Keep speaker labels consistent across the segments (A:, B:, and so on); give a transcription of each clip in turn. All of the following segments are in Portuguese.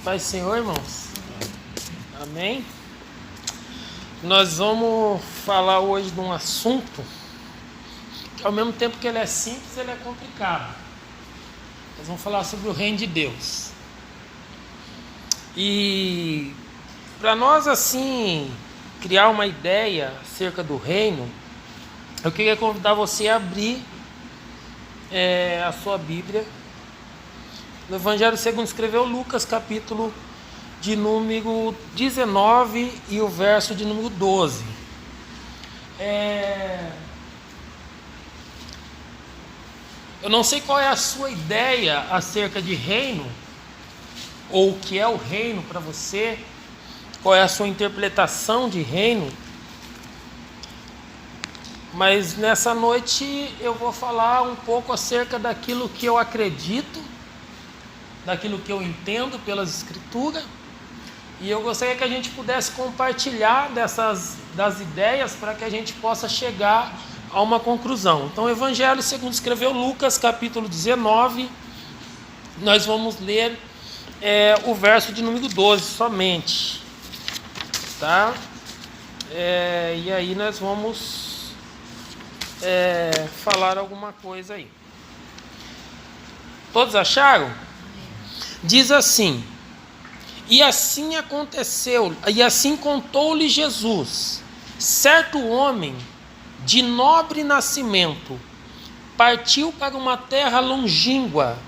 A: Pai Senhor, irmãos. Amém. Nós vamos falar hoje de um assunto que, ao mesmo tempo que ele é simples, ele é complicado. Nós vamos falar sobre o reino de Deus. E para nós, assim, criar uma ideia acerca do reino, eu queria convidar você a abrir a sua Bíblia no Evangelho segundo escreveu Lucas, capítulo de número 19 e o verso de número 12. Eu não sei qual é a sua ideia acerca de reino, ou o que é o reino para você, qual é a sua interpretação de reino, mas nessa noite eu vou falar um pouco acerca daquilo que eu acredito, daquilo que eu entendo pelas Escrituras, e eu gostaria que a gente pudesse compartilhar das ideias para que a gente possa chegar a uma conclusão. Então, Evangelho segundo escreveu Lucas, capítulo 19, nós vamos ler o verso de número 12 somente, tá? E aí nós vamos falar alguma coisa aí. Todos acharam? Diz assim: e assim aconteceu, e assim contou-lhe Jesus: certo homem de nobre nascimento partiu para uma terra longínqua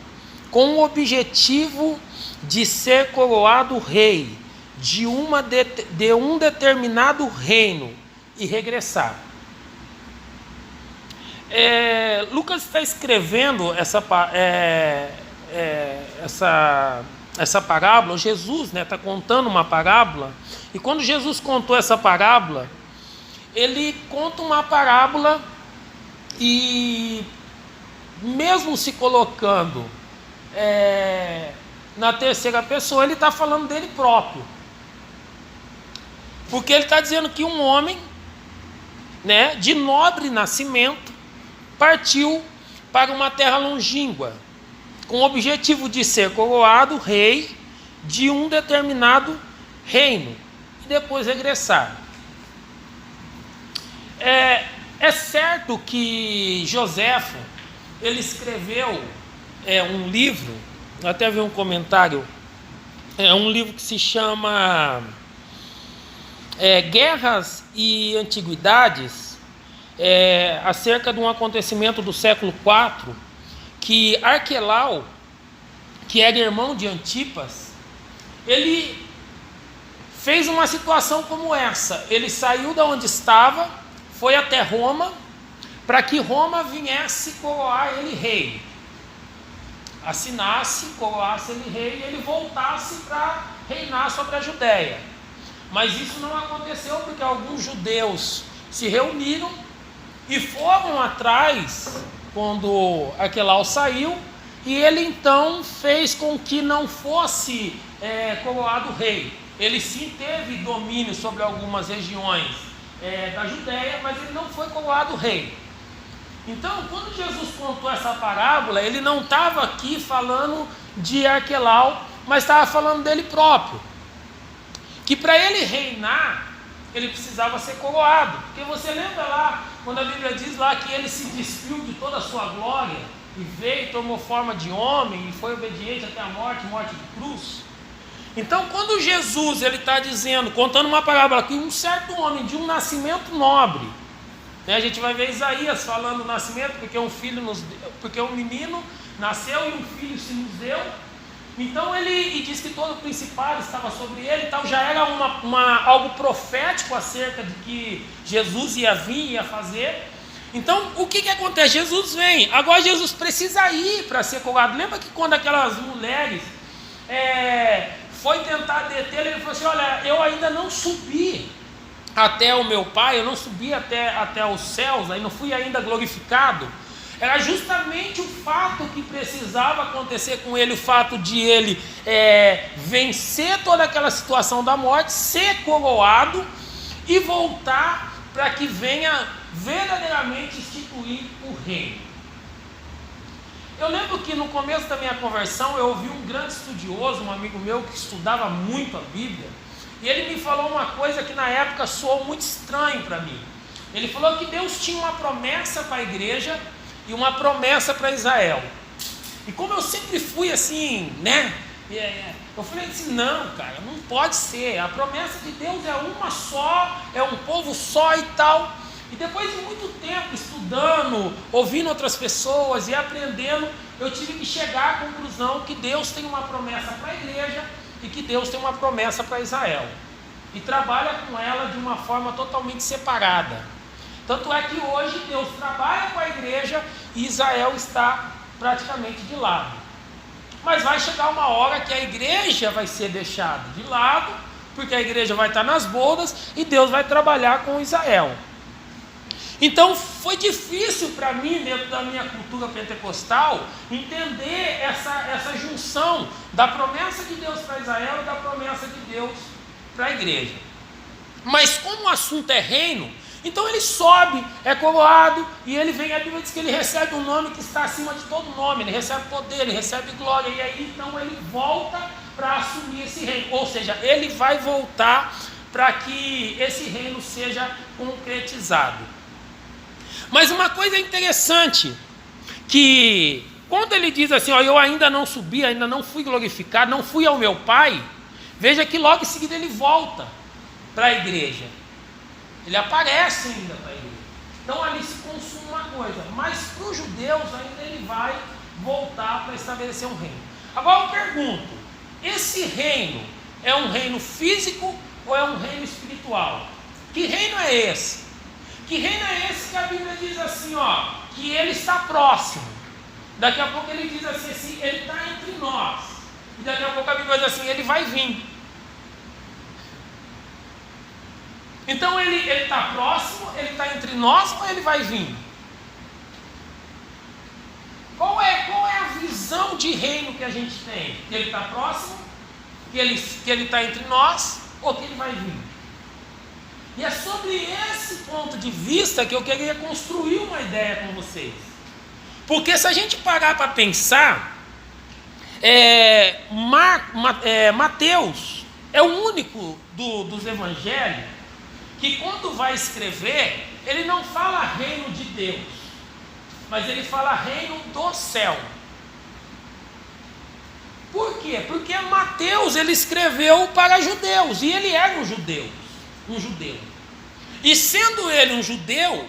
A: com o objetivo de ser coroado rei de um determinado reino e regressar. Lucas está escrevendo essa parábola. Jesus está contando uma parábola, e quando Jesus contou essa parábola, ele conta uma parábola e mesmo se colocando na terceira pessoa, ele está falando dele próprio, porque ele está dizendo que um homem de nobre nascimento partiu para uma terra longínqua com o objetivo de ser coroado rei de um determinado reino e depois regressar. É certo que Joséfo, ele escreveu um livro, até vi um comentário, um livro que se chama Guerras e Antiguidades, acerca de um acontecimento do século IV, que Arquelau, que era irmão de Antipas, ele fez uma situação como essa. Ele saiu da onde estava, foi até Roma, para que Roma viesse coroar ele rei, assinasse, coroasse ele rei, e ele voltasse para reinar sobre a Judéia. Mas isso não aconteceu, porque alguns judeus se reuniram e foram atrás quando Arquelau saiu, e ele então fez com que não fosse coroado rei. Ele sim teve domínio sobre algumas regiões da Judéia, mas ele não foi coroado rei. Então, quando Jesus contou essa parábola, ele não estava aqui falando de Arquelau, mas estava falando dele próprio, que para ele reinar, ele precisava ser coroado. Porque você lembra lá, quando a Bíblia diz lá que ele se despiu de toda a sua glória e veio, tomou forma de homem e foi obediente até a morte de cruz. Então, quando Jesus está dizendo, contando uma parábola, que um certo homem de um nascimento nobre, a gente vai ver Isaías falando do nascimento, porque um menino nasceu e um filho se nos deu. Então ele diz que todo o principado estava sobre ele, então já era algo profético acerca de que Jesus ia vir, ia fazer. Então o que acontece? Jesus vem, agora Jesus precisa ir para ser coroado. Lembra que quando aquelas mulheres foi tentar deter ele falou assim: olha, eu ainda não subi até o meu Pai, eu não subi até os céus, aí não fui ainda glorificado. Era justamente o fato que precisava acontecer com ele, o fato de ele vencer toda aquela situação da morte, ser coroado e voltar para que venha verdadeiramente instituir o reino. Eu lembro que no começo da minha conversão eu ouvi um grande estudioso, um amigo meu que estudava muito a Bíblia, e ele me falou uma coisa que na época soou muito estranho para mim. Ele falou que Deus tinha uma promessa para a igreja e uma promessa para Israel. E como eu sempre fui assim, né? Eu falei assim, não, cara, não pode ser. A promessa de Deus é uma só, é um povo só e tal. E depois de muito tempo estudando, ouvindo outras pessoas e aprendendo, eu tive que chegar à conclusão que Deus tem uma promessa para a igreja e que Deus tem uma promessa para Israel. E trabalha com ela de uma forma totalmente separada. Tanto é que hoje Deus trabalha com a igreja e Israel está praticamente de lado. Mas vai chegar uma hora que a igreja vai ser deixada de lado, porque a igreja vai estar nas bodas e Deus vai trabalhar com Israel. Então foi difícil para mim, dentro da minha cultura pentecostal, entender essa junção da promessa de Deus para Israel e da promessa de Deus para a igreja. Mas como o assunto é reino, então ele sobe, é coroado, e ele vem, a Bíblia diz que ele recebe um nome que está acima de todo nome, ele recebe poder, ele recebe glória, e aí então ele volta para assumir esse reino, ou seja, ele vai voltar para que esse reino seja concretizado. Mas uma coisa interessante, que quando ele diz assim, ó, eu ainda não subi, ainda não fui glorificado, não fui ao meu Pai, veja que logo em seguida ele volta para a igreja. Ele aparece ainda para a igreja. Então ali se consuma uma coisa, mas para os judeus ainda ele vai voltar para estabelecer um reino. Agora eu pergunto, esse reino é um reino físico ou é um reino espiritual? Que reino é esse? Que reino é esse que a Bíblia diz assim, ó, que ele está próximo? Daqui a pouco ele diz assim, ele está entre nós. E daqui a pouco a Bíblia diz assim, ele vai vir. Então ele está próximo, ele está entre nós ou ele vai vir? Qual é a visão de reino que a gente tem? Que ele está próximo, que ele está entre nós ou que ele vai vir? E é sobre esse ponto de vista que eu queria construir uma ideia com vocês. Porque se a gente parar para pensar, Mateus é o único dos evangelhos que quando vai escrever, ele não fala reino de Deus, mas ele fala reino do céu. Por quê? Porque Mateus ele escreveu para judeus, e ele era um judeu. E sendo ele um judeu,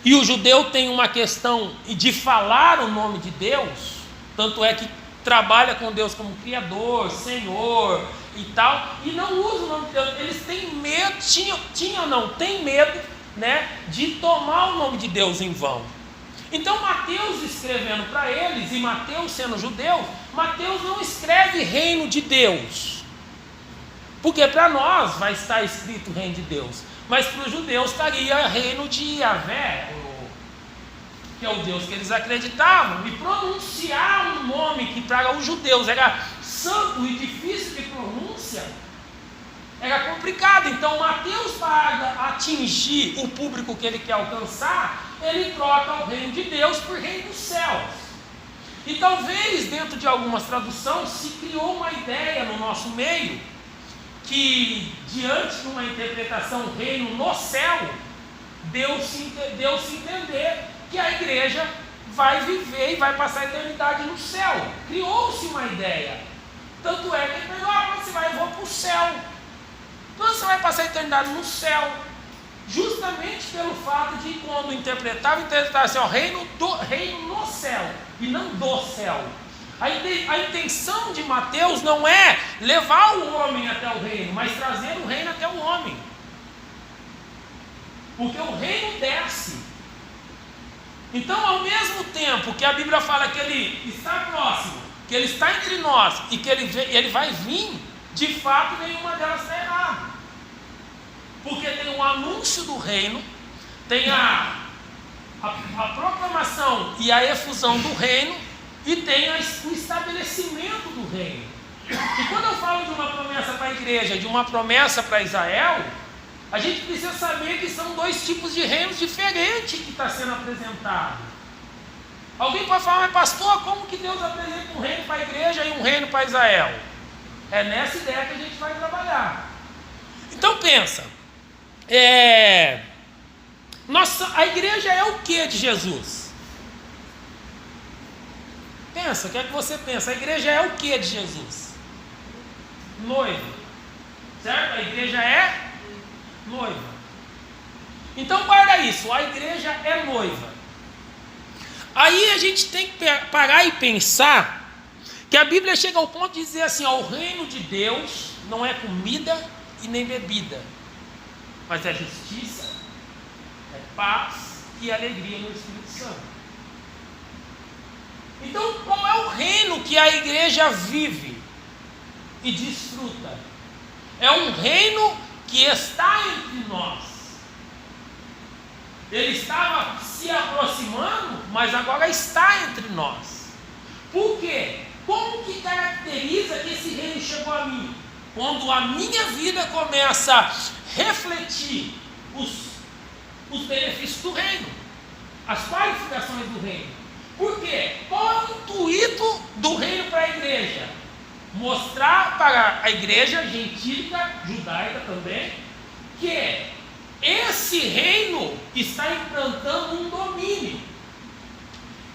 A: e o judeu tem uma questão de falar o nome de Deus, tanto é que trabalha com Deus como Criador, Senhor e tal, e não usa o nome de Deus, eles têm medo, tem medo, né, de tomar o nome de Deus em vão. Então Mateus escrevendo para eles, e Mateus sendo judeu, Mateus não escreve reino de Deus, porque para nós vai estar escrito reino de Deus, mas para os judeus estaria reino de Yahvé, que é o Deus que eles acreditavam, e pronunciar um nome que para os judeus era santo e difícil de pronúncia, era complicado. Então Mateus, para atingir o público que ele quer alcançar, ele troca o reino de Deus por reino dos céus. E talvez dentro de algumas traduções se criou uma ideia no nosso meio, que diante de uma interpretação reino no céu, deu-se entender que a igreja vai viver e vai passar a eternidade no céu. Criou-se uma ideia. Tanto é que ele falou, quando você vai, eu vou para o céu. Quando você vai passar a eternidade no céu? Justamente pelo fato de quando interpretava assim, ó, reino no céu, e não do céu. A intenção de Mateus não é levar o homem até o reino, mas trazer o reino até o homem. Porque o reino desce. Então, ao mesmo tempo que a Bíblia fala que ele está próximo, que ele está entre nós e que ele vai vir, de fato nenhuma delas está errada. Porque tem o anúncio do reino, tem a proclamação e a efusão do reino, e tem o estabelecimento do reino. E quando eu falo de uma promessa para a igreja, de uma promessa para Israel, a gente precisa saber que são dois tipos de reinos diferentes que está sendo apresentado. Alguém pode falar, mas pastor, como que Deus apresenta um reino para a igreja e um reino para Israel? É nessa ideia que a gente vai trabalhar. Então pensa, a igreja é o que de Jesus? Pensa, o que é que você pensa? A igreja é o que de Jesus? Noiva, certo? A igreja é noiva. Então guarda isso, a igreja é noiva. Aí a gente tem que parar e pensar que a Bíblia chega ao ponto de dizer assim, ó, o reino de Deus não é comida e nem bebida, mas é justiça, é paz e alegria no Espírito Santo. Então qual é o reino que a igreja vive e desfruta? É um reino que está entre nós. Ele estava se aproximando, mas agora está entre nós. Por quê? Como que caracteriza que esse reino chegou a mim? Quando a minha vida começa a refletir os benefícios do reino, as qualificações do reino. Por quê? Qual é o intuito do reino para a igreja? Mostrar para a igreja gentílica, judaica também, que esse reino está implantando um domínio.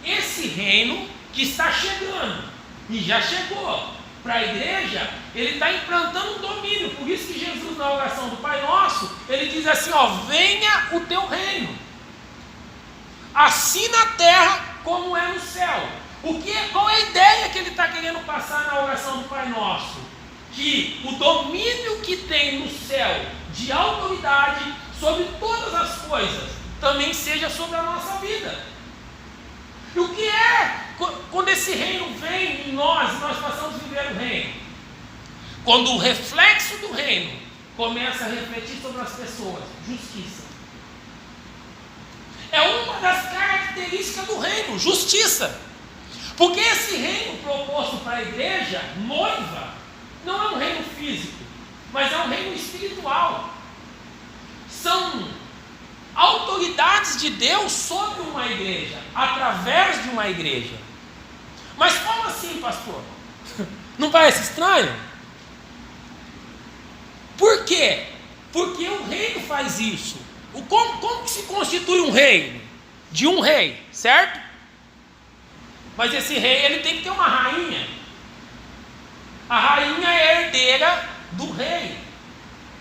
A: Esse reino que está chegando, e já chegou para a igreja, ele está implantando um domínio. Por isso que Jesus, na oração do Pai Nosso, ele diz assim, ó, venha o teu reino, assim na terra como é no céu. Qual é a ideia que ele está querendo passar na oração do Pai Nosso? Que o domínio que tem no céu de autoridade sobre todas as coisas também seja sobre a nossa vida. E o que é quando esse reino vem em nós e nós passamos a viver o reino? Quando o reflexo do reino começa a refletir sobre as pessoas, justiça. É uma das características do reino, justiça. Porque esse reino proposto para a igreja noiva não é um reino físico, mas é um reino espiritual. São autoridades de Deus sobre uma igreja, através de uma igreja. Mas como assim, pastor? Não parece estranho? Por quê? Porque o reino faz isso. Como que se constitui um reino? De um rei, certo? Mas esse rei, ele tem que ter uma rainha. A rainha é herdeira do rei,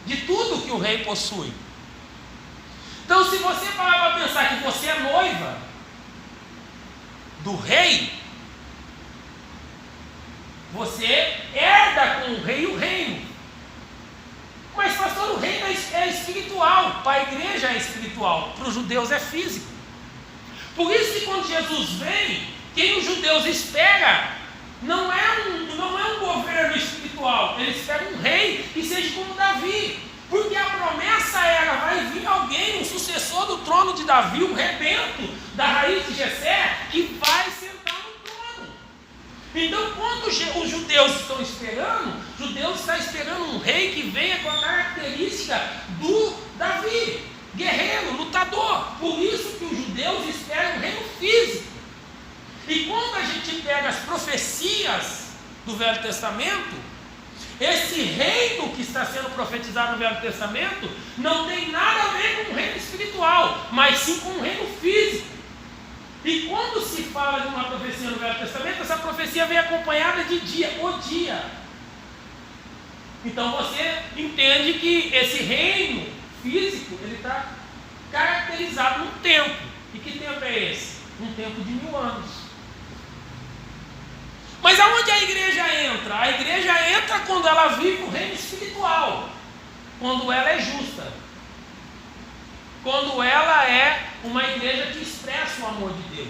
A: de tudo que o rei possui. Então, se você parar para pensar que você é noiva do rei, você herda com o rei o reino. Mas, pastor, o reino é espiritual, para a igreja é espiritual, para os judeus é físico. Por isso que quando Jesus vem, quem os judeus esperam não é um governo espiritual, eles esperam um rei que seja como Davi. Porque a promessa era, vai vir alguém, um sucessor do trono de Davi, um rebento da raiz de Jessé, que vai sentar no trono. Então, quando os judeus estão esperando, os judeus estão esperando um rei que venha com a característica do Davi, guerreiro, lutador. Por isso que os judeus esperam um reino físico. E quando a gente pega as profecias do Velho Testamento, esse reino que está sendo profetizado no Velho Testamento não tem nada a ver com um reino espiritual, mas sim com um reino físico. E quando se fala de uma profecia no Velho Testamento, essa profecia vem acompanhada de dia, o dia. Então você entende que esse reino físico, ele está caracterizado num tempo. E que tempo é esse? Um tempo de 1000 anos. Mas aonde a igreja entra? A igreja entra quando ela vive o reino espiritual, quando ela é justa, quando ela é uma igreja que expressa o amor de Deus,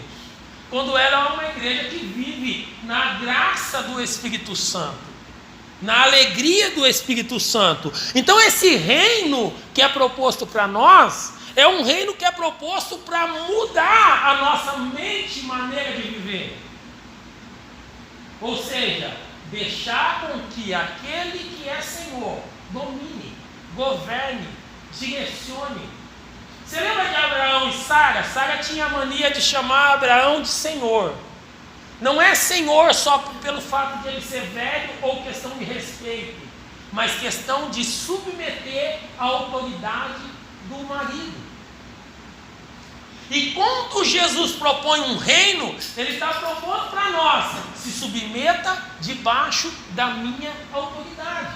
A: quando ela é uma igreja que vive na graça do Espírito Santo, na alegria do Espírito Santo. Então esse reino que é proposto para nós, é um reino que é proposto para mudar a nossa mente e maneira de viver. Ou seja, deixar com que aquele que é Senhor domine, governe, direcione. Você lembra de Abraão e Sara? Sara tinha a mania de chamar Abraão de Senhor. Não é Senhor só pelo fato de ele ser velho ou questão de respeito, mas questão de submeter a autoridade do marido. E quando Jesus propõe um reino, ele está propondo para nós: se submeta debaixo da minha autoridade.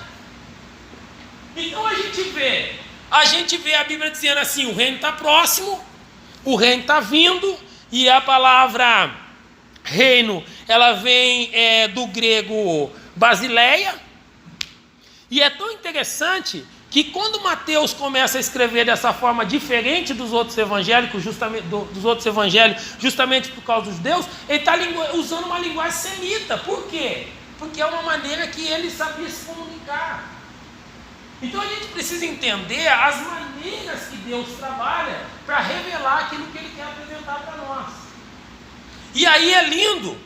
A: Então a gente vê a Bíblia dizendo assim: o reino está próximo, o reino está vindo, e a palavra reino, ela vem do grego basileia, e é tão interessante que quando Mateus começa a escrever dessa forma diferente dos outros evangélicos, justamente por causa dos judeus, ele está usando uma linguagem semita. Por quê? Porque é uma maneira que ele sabia se comunicar. Então a gente precisa entender as maneiras que Deus trabalha para revelar aquilo que ele quer apresentar para nós. E aí é lindo,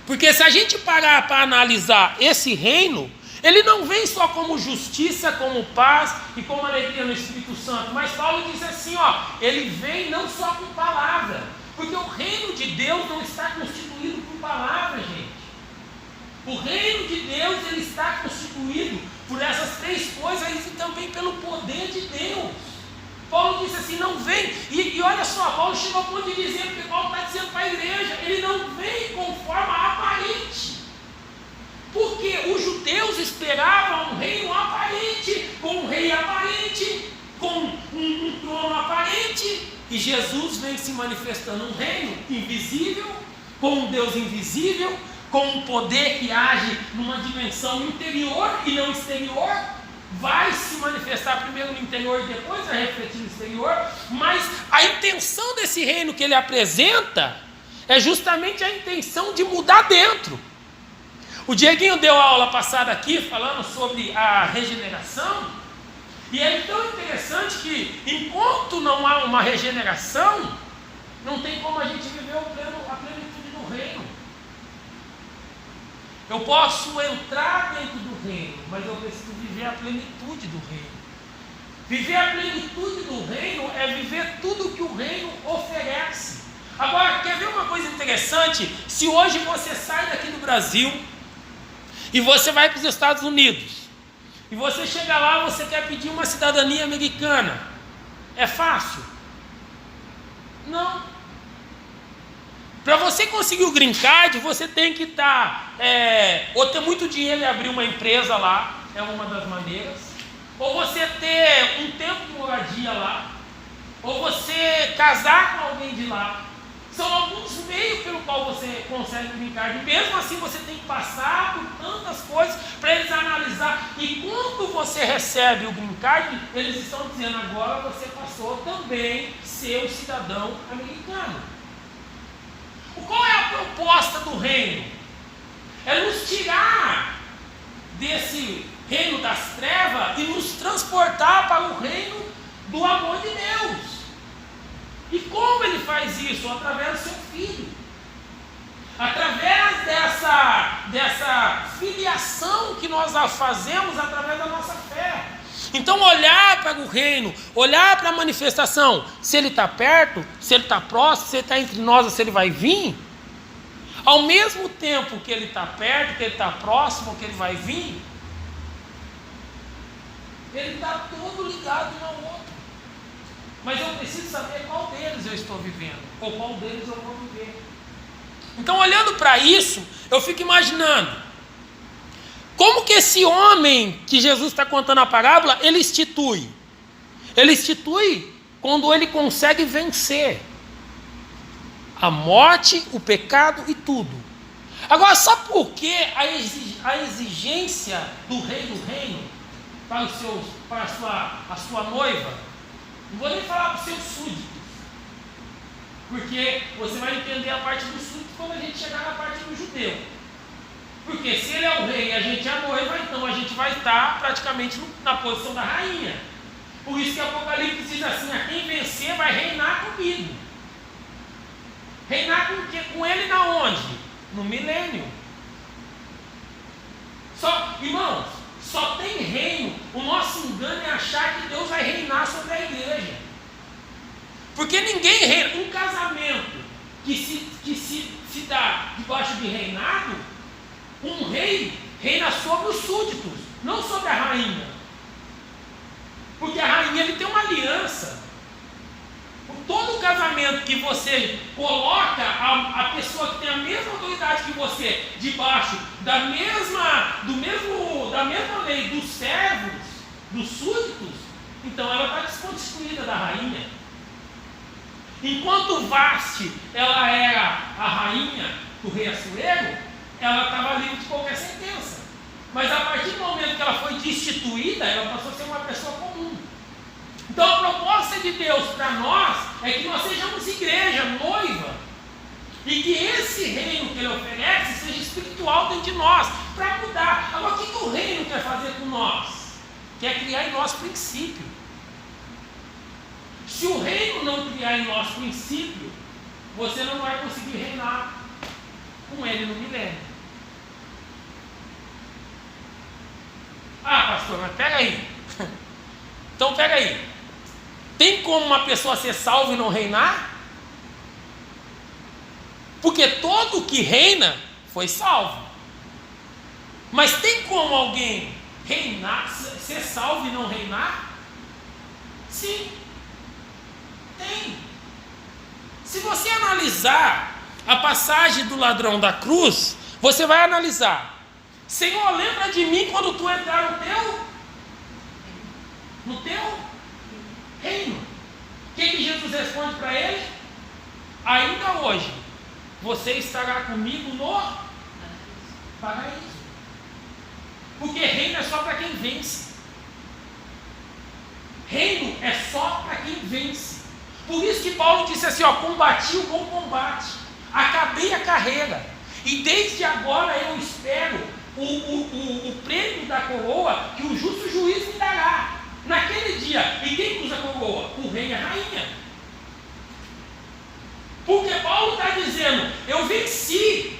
A: porque se a gente parar para analisar esse reino, ele não vem só como justiça, como paz e como alegria no Espírito Santo, mas Paulo diz assim, ele vem não só com palavra, porque o reino de Deus não está constituído por palavra, gente. O reino de Deus, ele está constituído por essas três coisas e também pelo poder de Deus. Paulo disse assim, não vem, e olha só, Paulo chegou ao ponto de dizer, porque Paulo está dizendo para a igreja, ele não vem com forma aparente. Porque os judeus esperavam um reino aparente, com um rei aparente, com um trono aparente, e Jesus vem se manifestando um reino invisível, com um Deus invisível, com um poder que age numa dimensão interior e não exterior, vai se manifestar primeiro no interior e depois vai refletir no exterior, mas a intenção desse reino que ele apresenta é justamente a intenção de mudar dentro. O Dieguinho deu a aula passada aqui falando sobre a regeneração, e é tão interessante que enquanto não há uma regeneração, não tem como a gente viver a plenitude do reino. Eu posso entrar dentro do reino, mas eu preciso viver a plenitude do reino. Viver a plenitude do reino é viver tudo que o reino oferece. Agora, quer ver uma coisa interessante? Se hoje você sai daqui do Brasil e você vai para os Estados Unidos, e você chega lá, você quer pedir uma cidadania americana, é fácil? Não. Para você conseguir o green card, você tem que estar, ou ter muito dinheiro e abrir uma empresa lá, é uma das maneiras, ou você ter um tempo de moradia lá, ou você casar com alguém de lá. São alguns meios pelo qual você consegue o green card. Mesmo assim, você tem que passar por tantas coisas para eles analisar. E quando você recebe o green card, eles estão dizendo, agora você passou também a ser um cidadão americano. Qual é a proposta do reino? É nos tirar desse reino das trevas e nos transportar para o reino do amor de Deus. E como ele faz isso? Através do seu filho. Através dessa filiação que nós fazemos através da nossa fé. Então olhar para o reino, olhar para a manifestação, se ele está perto, se ele está próximo, se ele está entre nós, ou se ele vai vir, ao mesmo tempo que ele está perto, que ele está próximo, que ele vai vir, ele está todo ligado um ao outro. Mas eu preciso saber qual deles eu estou vivendo, ou qual deles eu vou viver. Então, olhando para isso, eu fico imaginando, como que esse homem que Jesus está contando a parábola, ele institui? Ele institui quando ele consegue vencer a morte, o pecado e tudo. Agora, sabe por que a exigência do rei do reino para a sua noiva? Não vou nem falar para os seus súditos, porque você vai entender a parte dos súditos quando a gente chegar na parte do judeu. Porque se ele é o rei e a gente é a noiva, então a gente vai estar praticamente na posição da rainha. Por isso que Apocalipse diz assim, a quem vencer vai reinar comigo. Reinar com ele na onde? No milênio. Irmãos, só tem reino. O nosso engano é achar que Deus vai reinar sobre a igreja. Porque ninguém reina. Um casamento que se dá debaixo de reinado, um rei reina sobre os súditos, não sobre a rainha. Porque a rainha ele tem uma aliança. Todo casamento que você coloca a pessoa que tem a mesma autoridade que você debaixo da mesma lei dos servos, dos súditos, então ela está desconstituída da rainha. Enquanto Vasti ela era a rainha do rei Assuero, ela estava livre de qualquer sentença. Mas a partir do momento que ela foi destituída, ela passou a ser uma pessoa comum. Então a proposta de Deus para nós é que nós sejamos igreja, noiva, e que esse reino que Ele oferece seja espiritual dentro de nós, para mudar. Agora, o que o reino quer fazer com nós? Quer criar em nós princípio. Se o reino não criar em nós princípio, você não vai conseguir reinar com Ele no milênio. Ah, pastor, mas pega aí. Então pega aí. Tem como uma pessoa ser salva e não reinar? Porque todo que reina foi salvo. Mas tem como alguém reinar, ser salvo e não reinar? Sim, tem. Se você analisar a passagem do ladrão da cruz, você vai analisar: Senhor, lembra de mim quando tu entrar no teu reino. O que Jesus responde para ele? Ainda hoje você estará comigo no paraíso. Porque reino é só para quem vence. Reino é só para quem vence. Por isso que Paulo disse assim, combati o bom combate, acabei a carreira, e desde agora eu espero o prêmio da coroa que o justo juiz me dará naquele dia. E quem usa a coroa? O rei e a rainha. Porque Paulo está dizendo, eu venci,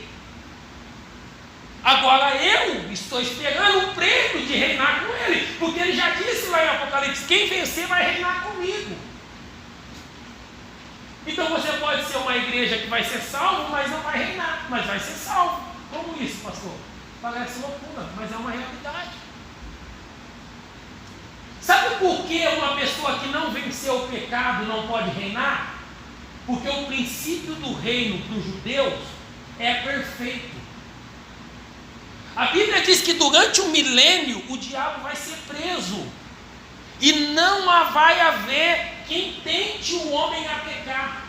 A: agora eu estou esperando o prêmio de reinar com ele, porque ele já disse lá em Apocalipse, quem vencer vai reinar comigo. Então você pode ser uma igreja que vai ser salvo, mas não vai reinar, mas vai ser salvo. Como isso, pastor? Parece loucura, mas é uma realidade. Sabe por que uma pessoa que não venceu o pecado não pode reinar? Porque o princípio do reino para os judeus é perfeito. A Bíblia diz que durante um milênio o diabo vai ser preso. E não vai haver quem tente o homem a pecar.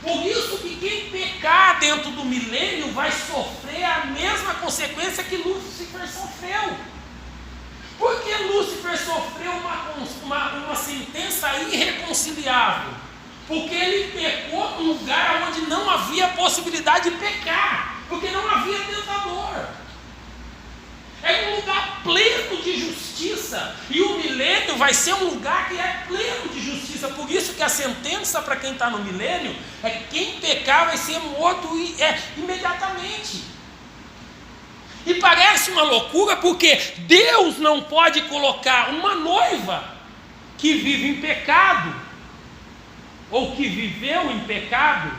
A: Por isso que quem pecar dentro do milênio vai sofrer a mesma consequência que Lúcifer sofreu. Porque Lúcifer sofreu uma sentença irreconciliável? Porque ele pecou num lugar onde não havia possibilidade de pecar, porque não havia tentador. É um lugar pleno de justiça, e o milênio vai ser um lugar que é pleno de justiça. Por isso que a sentença para quem está no milênio é que quem pecar vai ser morto imediatamente. E parece uma loucura, porque Deus não pode colocar uma noiva que vive em pecado, ou que viveu em pecado,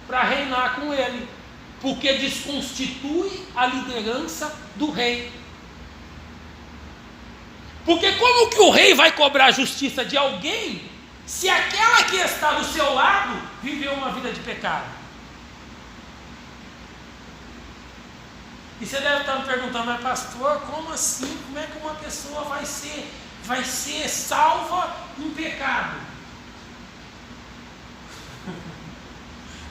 A: para reinar com ele, porque desconstitui a liderança do rei. Porque como que o rei vai cobrar a justiça de alguém, se aquela que está do seu lado viveu uma vida de pecado? E você deve estar me perguntando, mas pastor, como assim? Como é que uma pessoa vai ser salva em pecado?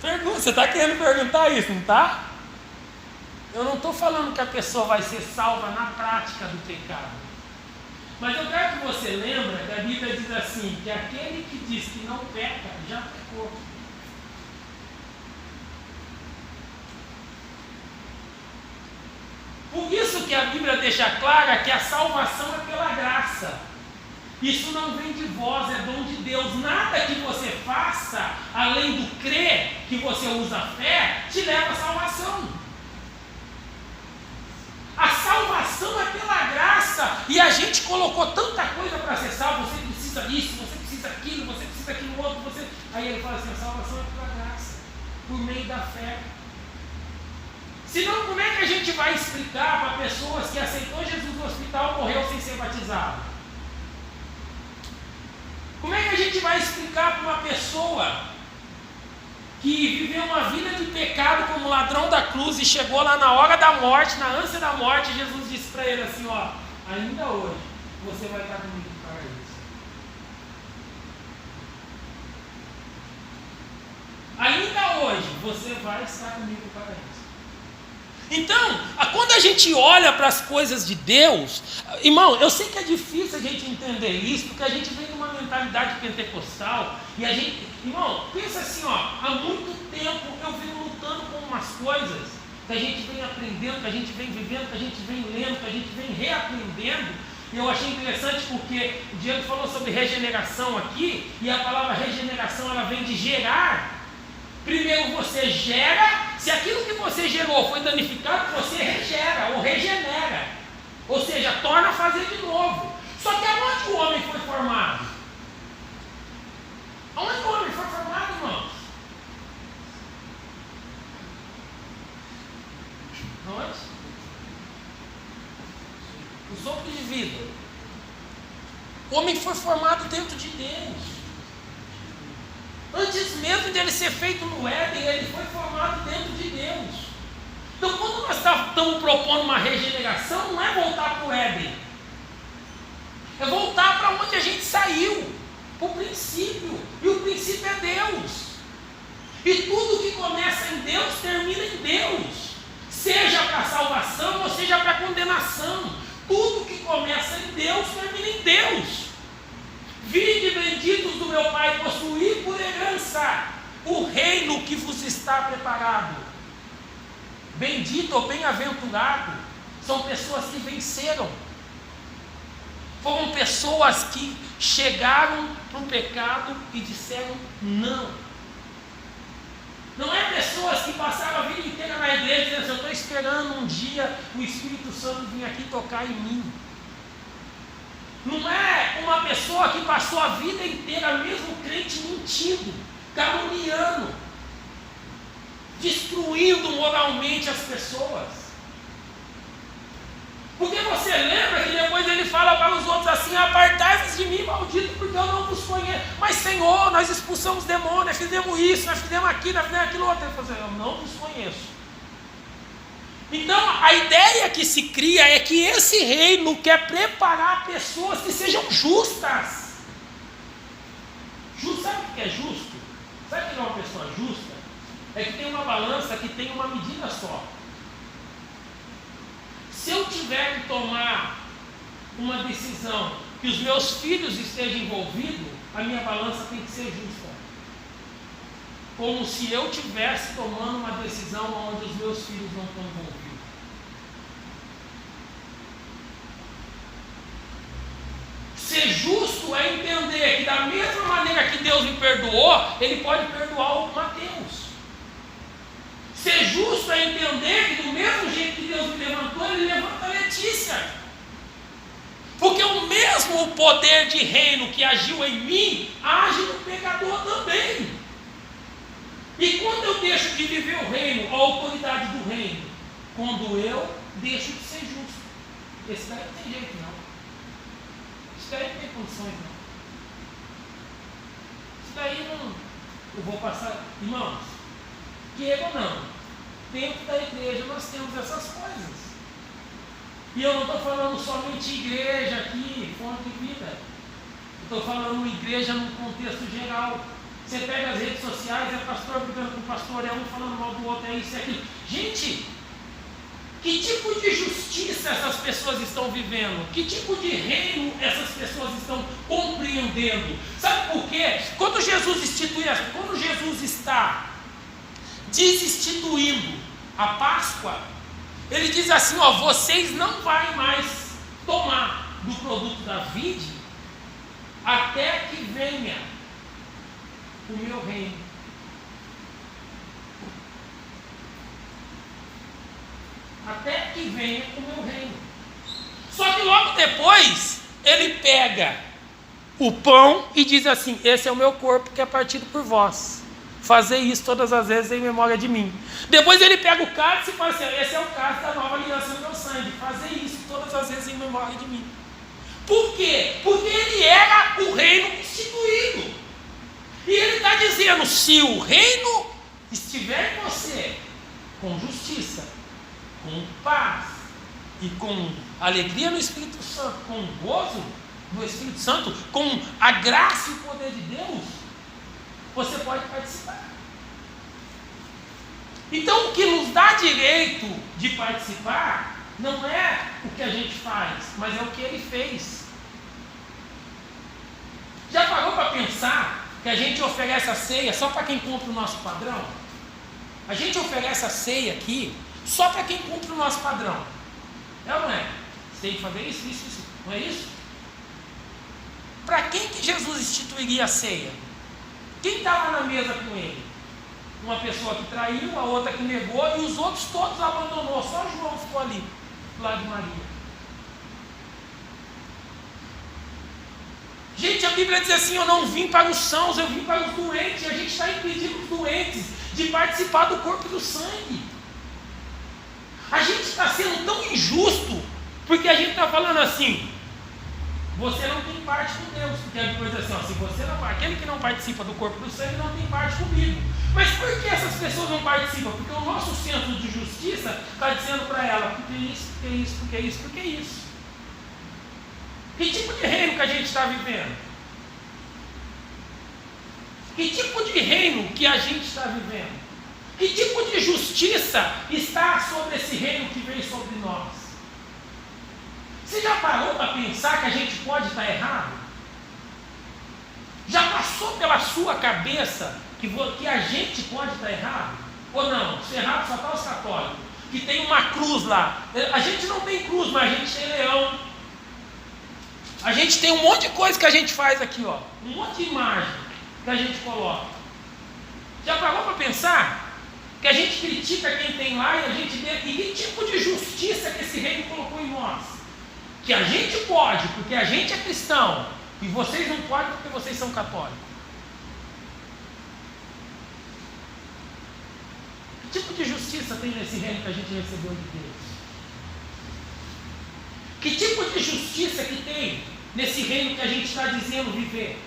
A: Pergunta, você está querendo perguntar isso, não está? Eu não estou falando que a pessoa vai ser salva na prática do pecado. Mas eu quero que você lembre que a Bíblia diz assim, que aquele que diz que não peca, já pecou. Por isso que a Bíblia deixa clara que a salvação é pela graça. Isso não vem de vós, é dom de Deus. Nada que você faça, além do crer, que você usa a fé, te leva à salvação. A salvação é pela graça. E a gente colocou tanta coisa para ser salvo. Você precisa disso, você precisa daquilo, você precisa daquilo outro. Aí ele fala assim, a salvação é pela graça, por meio da fé. Senão, como é que a gente vai explicar para pessoas que aceitou Jesus no hospital e morreu sem ser batizado? Como é que a gente vai explicar para uma pessoa que viveu uma vida de pecado como ladrão da cruz e chegou lá na hora da morte, na ânsia da morte, Jesus disse para ele assim, ó, ainda hoje você vai estar comigo no paraíso. Ainda hoje você vai estar comigo no paraíso. Então, quando a gente olha para as coisas de Deus, irmão, eu sei que é difícil a gente entender isso, porque a gente vem de uma mentalidade pentecostal, e a gente, irmão, pensa assim, ó, há muito tempo eu venho lutando com umas coisas, que a gente vem aprendendo, que a gente vem vivendo, que a gente vem lendo, que a gente vem reaprendendo, e eu achei interessante porque o Diego falou sobre regeneração aqui, e a palavra regeneração, ela vem de gerar. Primeiro você gera, se aquilo que você gerou foi danificado, você regera ou regenera. Ou seja, torna a fazer de novo. Só que aonde o homem foi formado? Aonde o homem foi formado, irmãos? Aonde? O sopro de vida. O homem foi formado dentro de Deus. Antes mesmo de ele ser feito no Éden, ele foi formado dentro de Deus. Então, quando nós estamos propondo uma regeneração, não é voltar para o Éden, é voltar para onde a gente saiu, para o princípio, e o princípio é Deus. E tudo que começa em Deus, termina em Deus, seja para a salvação ou seja para a condenação. Tudo que começa em Deus, termina em Deus. Vinde benditos do meu Pai, possuir por herança o reino que vos está preparado. Bendito ou bem-aventurado são pessoas que venceram. Foram pessoas que chegaram para o pecado e disseram não. Não é pessoas que passaram a vida inteira na igreja dizendo assim, eu estou esperando um dia o Espírito Santo vir aqui tocar em mim. Não é uma pessoa que passou a vida inteira, mesmo crente, mentindo, caluniando, destruindo moralmente as pessoas. Porque você lembra que depois ele fala para os outros assim, apartai-vos de mim, maldito, porque eu não vos conheço. Mas Senhor, nós expulsamos demônios, nós fizemos isso, nós fizemos aquilo, nós fizemos aquilo outro. Ele falou assim, eu não vos conheço. Então, a ideia que se cria é que esse reino quer preparar pessoas que sejam justas. Sabe o que é justo? Sabe o que é uma pessoa justa? É que tem uma balança que tem uma medida só. Se eu tiver que tomar uma decisão que os meus filhos estejam envolvidos, a minha balança tem que ser justa. Como se eu estivesse tomando uma decisão onde os meus filhos não estão envolvidos. Ser justo é entender que da mesma maneira que Deus me perdoou, Ele pode perdoar o Mateus. Ser justo é entender que do mesmo jeito que Deus me levantou, Ele levanta a Letícia. Porque o mesmo poder de reino que agiu em mim, age no pecador também. E quando eu deixo de viver o reino, a autoridade do reino? Quando eu deixo de ser justo. Esse daí não tem jeito não. Isso daí não tem condições não. Isso daí não. Eu vou passar. Irmãos, queira ou não, dentro da igreja nós temos essas coisas. E eu não estou falando somente igreja aqui, fonte de vida. Eu estou falando igreja num contexto geral. Você pega as redes sociais, é pastor brigando com o pastor, é um falando mal do outro, é isso, é aquilo. Gente, que tipo de justiça essas pessoas estão vivendo? Que tipo de reino essas pessoas estão compreendendo? Sabe por quê? Quando Jesus está desinstituindo a Páscoa, ele diz assim, ó, vocês não vão mais tomar do produto da vide até que venha o meu reino. Até que venha o meu reino. Só que logo depois, ele pega o pão e diz assim: esse é o meu corpo que é partido por vós. Fazer isso todas as vezes em memória de mim. Depois ele pega o cálice e fala assim: esse é o cálice da nova aliança no meu sangue. Fazer isso todas as vezes em memória de mim. Por quê? Porque ele era o reino instituído. E ele está dizendo: se o reino estiver em você, com justiça, com paz e com alegria no Espírito Santo, com gozo do Espírito Santo, com a graça e o poder de Deus, você pode participar. Então, o que nos dá direito de participar não é o que a gente faz, mas é o que ele fez. Já parou para pensar que a gente oferece a ceia só para quem cumpre o nosso padrão? A gente oferece a ceia aqui só para quem cumpre o nosso padrão. É ou não é? Você tem que fazer isso, isso, isso. Não é isso? Para quem que Jesus instituiria a ceia? Quem estava na mesa com ele? Uma pessoa que traiu, a outra que negou, e os outros todos abandonou. Só João ficou ali, do lado de Maria. Gente, a Bíblia diz assim: eu não vim para os sãos, eu vim para os doentes. E a gente está impedindo os doentes de participar do corpo e do sangue. A gente está sendo tão injusto, porque a gente está falando assim: você não tem parte com Deus, porque a Bíblia diz assim: ó, se você não, aquele que não participa do corpo e do sangue não tem parte comigo. Mas por que essas pessoas não participam? Porque o nosso centro de justiça está dizendo para ela: porque isso, porque isso, porque isso, porque isso. Que tipo de reino que a gente está vivendo? Que tipo de reino que a gente está vivendo? Que tipo de justiça está sobre esse reino que veio sobre nós? Você já parou para pensar que a gente pode estar errado? Já passou pela sua cabeça que a gente pode estar errado? Ou não? Se errado só está os católicos, que tem uma cruz lá. A gente não tem cruz, mas a gente tem leão. A gente tem um monte de coisa que a gente faz aqui, ó. Um monte de imagem que a gente coloca. Já parou para pensar? Que a gente critica quem tem lá e a gente vê. E que tipo de justiça que esse reino colocou em nós? Que a gente pode, porque a gente é cristão, e vocês não podem porque vocês são católicos. Que tipo de justiça tem nesse reino que a gente recebeu de Deus? Que tipo de justiça que tem nesse reino que a gente está dizendo viver?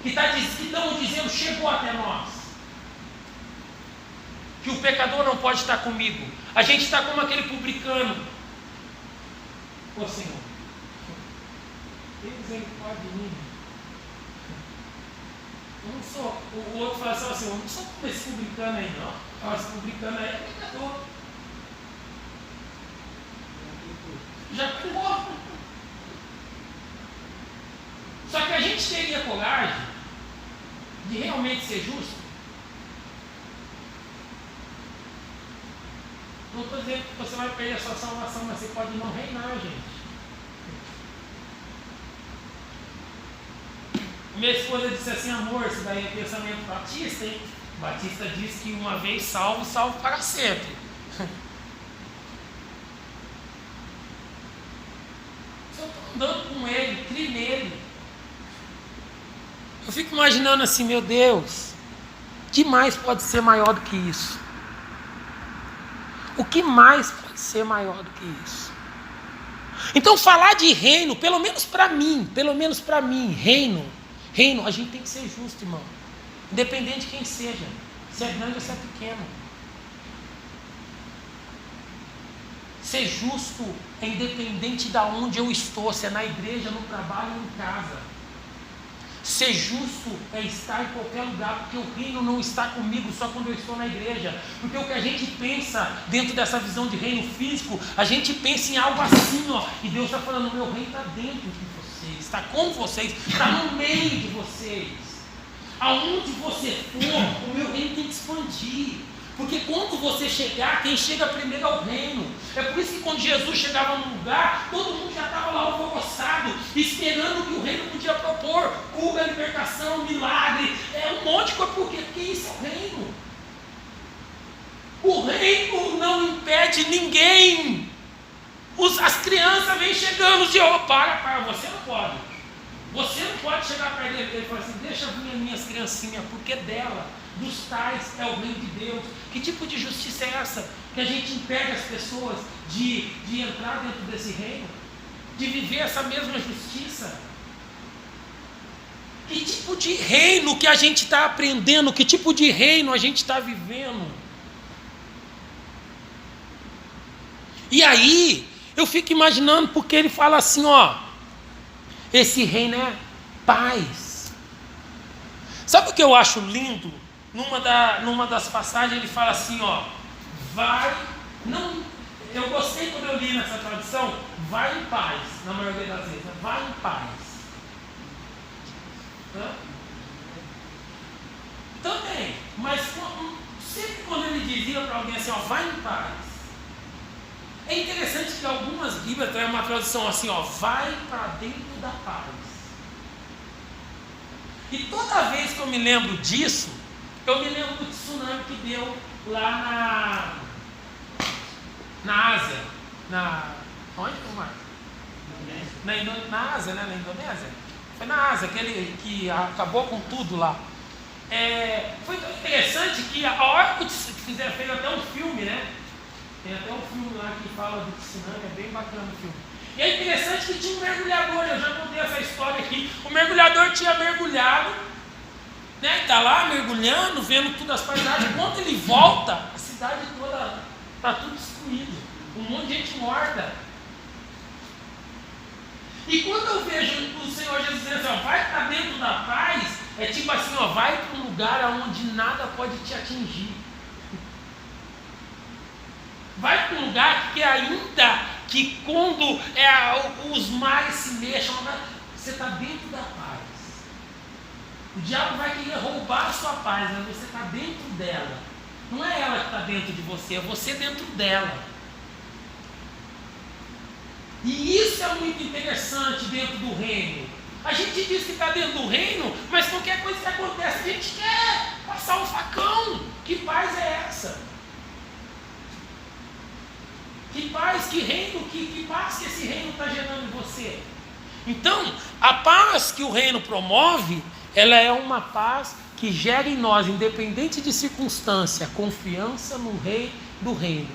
A: Que estamos dizendo chegou até nós? Que o pecador não pode estar comigo. A gente está como aquele publicano. Ô Senhor, tem misericórdia de mim. Eu não sou. O outro fala assim: eu não sou como esse publicano aí, não. Esse publicano aí é pecador. Já pegou. Só que a gente teria coragem de realmente ser justo? Não estou dizendo que você vai perder a sua salvação, mas você pode não reinar, gente. Minha esposa disse assim: amor, isso daí é pensamento batista, hein? Batista diz que uma vez salvo, salvo para sempre. Se eu estou andando com ele, criei nele, eu fico imaginando assim: meu Deus, que mais pode ser maior do que isso? O que mais pode ser maior do que isso? Então, falar de reino, pelo menos para mim, reino, a gente tem que ser justo, irmão. Independente de quem seja, se é grande ou se é pequeno. Ser justo é independente de onde eu estou, se é na igreja, no trabalho ou em casa. Ser justo é estar em qualquer lugar, porque o reino não está comigo só quando eu estou na igreja. Porque o que a gente pensa dentro dessa visão de reino físico, a gente pensa em algo assim, ó. E Deus está falando: meu reino está dentro de vocês, está com vocês, está no meio de vocês. Aonde você for, o meu reino tem que expandir. Porque quando você chegar, quem chega primeiro é o reino. É por isso que quando Jesus chegava num lugar, todo mundo já estava lá alvoroçado, esperando o que o reino podia propor: cura, libertação, milagre, um monte de coisa. Por quê? Porque isso é o reino. O reino não impede ninguém. As crianças vêm chegando, para, você não pode. Você não pode chegar perto dele e falar assim, deixa vir as minhas criancinhas, porque dela, dos tais, é o reino de Deus. Que tipo de justiça é essa? Que a gente impede as pessoas de entrar dentro desse reino? De viver essa mesma justiça? Que tipo de reino que a gente está aprendendo? Que tipo de reino a gente está vivendo? E aí, eu fico imaginando, porque ele fala assim, ó, esse reino é paz. Sabe o que eu acho lindo? Numa das passagens ele fala assim, ó, eu gostei quando eu li nessa tradução, vai em paz, na maioria das vezes, vai em paz. Também, mas sempre quando ele dizia para alguém assim, ó, vai em paz. É interessante que algumas Bíblias trazem uma tradução assim, ó, vai para dentro da paz. E toda vez que eu me lembro disso, eu me lembro do tsunami que deu lá na Ásia. Onde foi, Marcos? Na Ásia, né? Na Indonésia. Foi na Ásia, aquele que acabou com tudo lá. Foi tão interessante que a hora que fez até um filme, né? Tem até um filme lá que fala do tsunami, é bem bacana o filme. E é interessante que tinha um mergulhador, eu já contei essa história aqui. O mergulhador tinha mergulhado, né? Está lá mergulhando, vendo todas as paisagens. Quando ele volta, a cidade toda está tudo destruída. Um monte de gente morta. E quando eu vejo o Senhor Jesus dizendo assim, ó, vai para dentro da paz, é tipo assim, ó, vai para um lugar onde nada pode te atingir. Vai para um lugar que ainda que quando os mares se mexam, você está dentro da paz. O diabo vai querer roubar a sua paz, mas você está dentro dela. Não é ela que está dentro de você, é você dentro dela. E isso é muito interessante dentro do reino. A gente diz que está dentro do reino, mas qualquer coisa que acontece, a gente quer passar um facão. Que paz é essa? Que paz, que reino, que paz que esse reino está gerando em você? Então, a paz que o reino promove, ela é uma paz que gera em nós, independente de circunstância, confiança no rei do reino.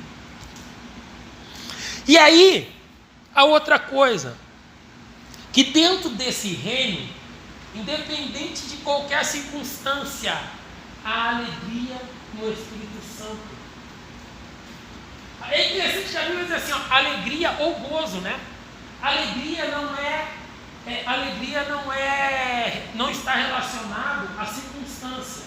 A: E aí, a outra coisa, que dentro desse reino, independente de qualquer circunstância, há alegria no Espírito Santo. É interessante que a Bíblia diz assim, ó, alegria ou gozo, né? Alegria não está relacionado à circunstância.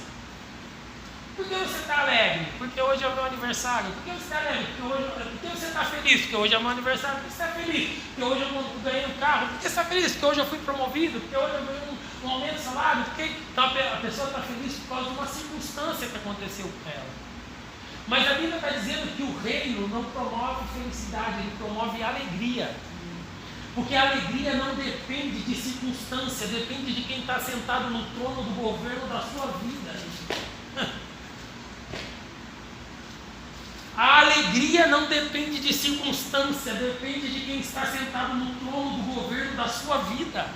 A: Por que você está alegre? Porque hoje é o meu aniversário. Por que você está alegre? Porque você está feliz? Porque hoje é o meu aniversário. Por que você está feliz? Porque hoje eu ganhei um carro. Por que você está feliz? Porque hoje eu fui promovido. Porque hoje eu ganhei um aumento de salário. Então a pessoa está feliz por causa de uma circunstância que aconteceu com ela. Mas a Bíblia está dizendo que o reino não promove felicidade, ele promove alegria. Porque a alegria não depende de circunstância, depende de quem está sentado no trono do governo da sua vida. A alegria não depende de circunstância, depende de quem está sentado no trono do governo da sua vida.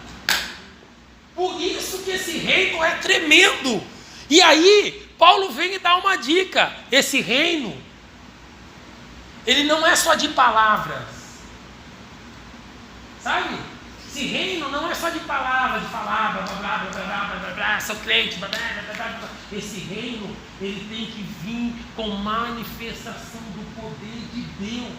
A: Por isso que esse reino é tremendo. E aí, Paulo vem e dá uma dica. Esse reino, ele não é só de palavras. Sabe? Esse reino não é só de palavras, de falar, blá, blá, blá, blá, blá, blá, blá, sou crente, blá, blá, blá, blá, blá. Esse reino, ele tem que vir com manifestação do poder de Deus.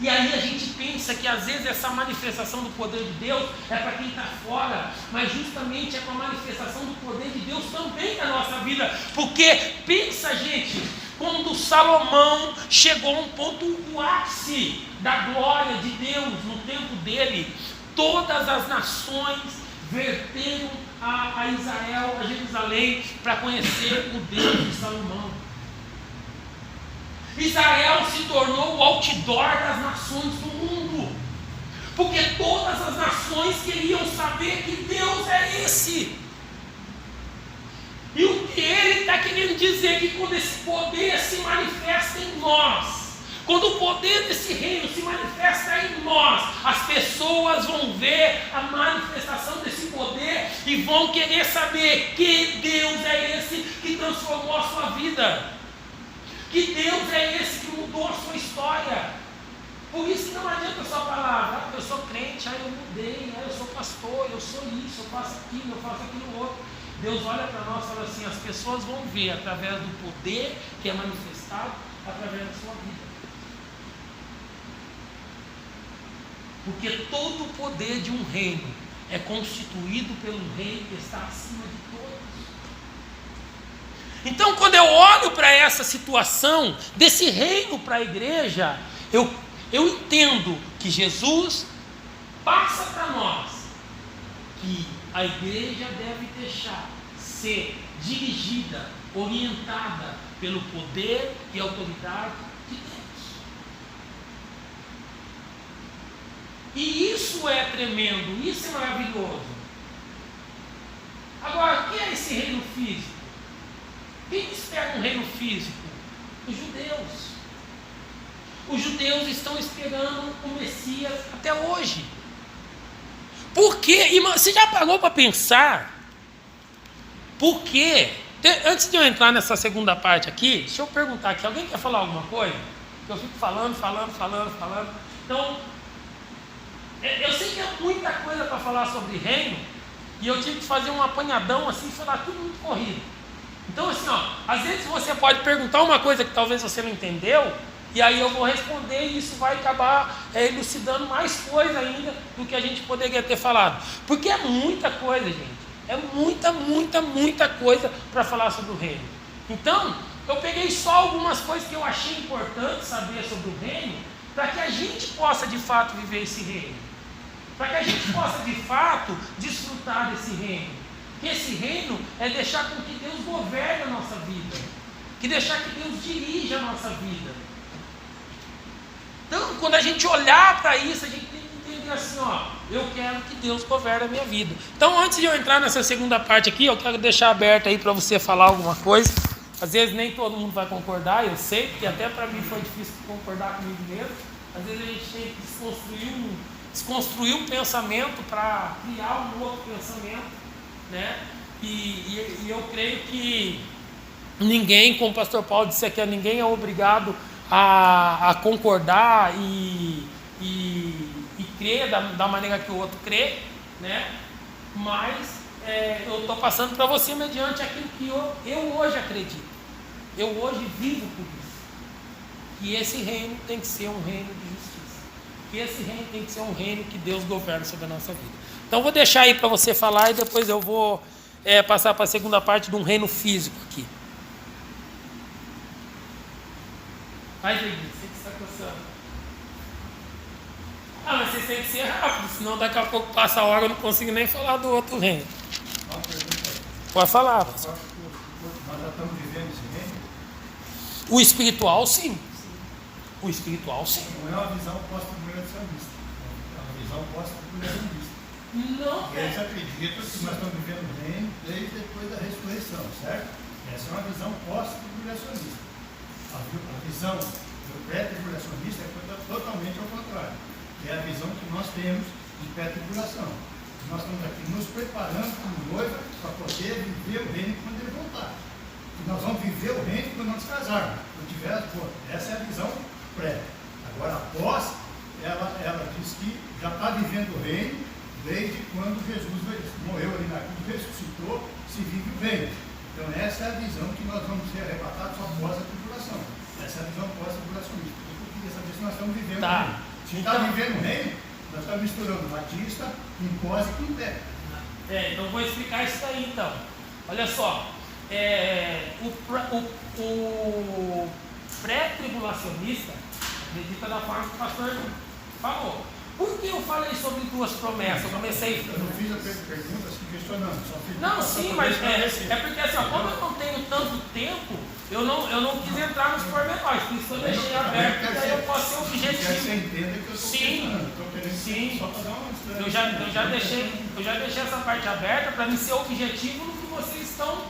A: E aí a gente pensa que às vezes essa manifestação do poder de Deus é para quem está fora, mas justamente é com a manifestação do poder de Deus também na nossa vida. Porque pensa, gente, quando Salomão chegou a um ponto, o ápice da glória de Deus no tempo dele, todas as nações verteram a Israel, a Jerusalém, para conhecer o Deus de Salomão. Israel se tornou o outdoor das nações do mundo, porque todas as nações queriam saber que Deus é esse. E o que ele está querendo dizer é que quando esse poder se manifesta em nós, quando o poder desse reino se manifesta em nós, as pessoas vão ver a manifestação desse poder e vão querer saber que Deus é esse que transformou a sua vida, que Deus é esse que mudou a sua história. Por isso que não adianta só falar, eu sou crente, eu mudei, eu sou pastor, eu sou isso, eu faço aquilo, eu faço aquilo outro. Deus olha para nós e fala assim, as pessoas vão ver através do poder que é manifestado através da sua vida. Porque todo o poder de um reino é constituído pelo rei que está acima de todos. Então, quando eu olho para essa situação desse reino para a igreja, eu entendo que Jesus passa para nós que a igreja deve deixar ser dirigida, orientada pelo poder e autoridade de Deus. E isso é tremendo, isso é maravilhoso. Agora, o que é esse reino físico? Quem espera um reino físico? Os judeus. Os judeus estão esperando o Messias até hoje. Por quê? Você já parou para pensar? Por quê? Antes de eu entrar nessa segunda parte aqui, deixa eu perguntar aqui, alguém quer falar alguma coisa? Eu fico falando. Então, eu sei que é muita coisa para falar sobre reino, e eu tive que fazer um apanhadão assim, falar tudo muito corrido. Então assim, às vezes você pode perguntar uma coisa que talvez você não entendeu, e aí eu vou responder e isso vai acabar elucidando mais coisa ainda do que a gente poderia ter falado. Porque é muita coisa, gente. É muita coisa para falar sobre o reino. Então, eu peguei só algumas coisas que eu achei importante saber sobre o reino, para que a gente possa de fato viver esse reino. Para que a gente possa de fato desfrutar desse reino. Que esse reino é deixar com que Deus governe a nossa vida. Que deixar que Deus dirija a nossa vida. Então, quando a gente olhar para isso, a gente tem que entender assim, eu quero que Deus governe a minha vida. Então, antes de eu entrar nessa segunda parte aqui, eu quero deixar aberto aí para você falar alguma coisa. Às vezes nem todo mundo vai concordar, eu sei, porque até para mim foi difícil concordar comigo mesmo. Às vezes a gente tem que desconstruir um pensamento para criar um outro pensamento, né? E eu creio que ninguém, como o pastor Paulo disse aqui, ninguém é obrigado a concordar e crer da maneira que o outro crê, né? Mas eu estou passando para você mediante aquilo que eu hoje acredito. Eu hoje vivo por isso. Que esse reino tem que ser um reino de justiça. Que esse reino tem que ser um reino que Deus governa sobre a nossa vida. Então vou deixar aí para você falar e depois eu vou passar para a segunda parte de um reino físico aqui. Vai, David, você que está coçando. Mas vocês têm que ser rápido, senão daqui a pouco passa a hora eu não consigo nem falar do outro reino. Pode falar.
B: Nós já estamos vivendo esse reino?
A: O espiritual, sim. O espiritual, sim.
B: Não é uma visão pós-tribulacionista. É uma visão pós-tribulacionista.
A: Não.
B: Eles acreditam que nós estamos vivendo o reino desde depois da ressurreição, certo? Essa é uma visão pós-tribulacionista. A visão do pré-tribulacionista é totalmente ao contrário. Que é a visão que nós temos de pré-tribulação. Nós estamos aqui nos preparando como noiva para poder viver o reino quando ele voltar. E nós vamos viver o reino quando nós casarmos. Quando tiver as boas. Essa é a visão pré. Agora, após, ela diz que já está vivendo o reino desde quando Jesus morreu ali na cruz, ressuscitou, se vive o reino. Então, essa é a visão que nós vamos ser arrebatados após a tribulação. Essa é a visão pós-tribulacionista. Eu queria saber se nós estamos vivendo o reino. Se está vivendo o reino, nós estamos misturando batista, com pós e com pé.
A: Então vou explicar isso aí então. Olha só, o pré-tribulacionista acredita da forma que o pastor falou. Por que eu falei sobre duas promessas? Eu comecei.
B: Eu não fiz a pergunta assim questionando, só fiz.
A: Não, sim, mas é porque assim, como eu não tenho tanto tempo, eu não quis entrar nos pormenores, por isso eu deixei aberto, porque aí eu posso ser objetivo.
B: Você entenda que eu estou
A: Sim,
B: só para dar uma
A: eu já deixei essa parte aberta para mim ser objetivo no que vocês estão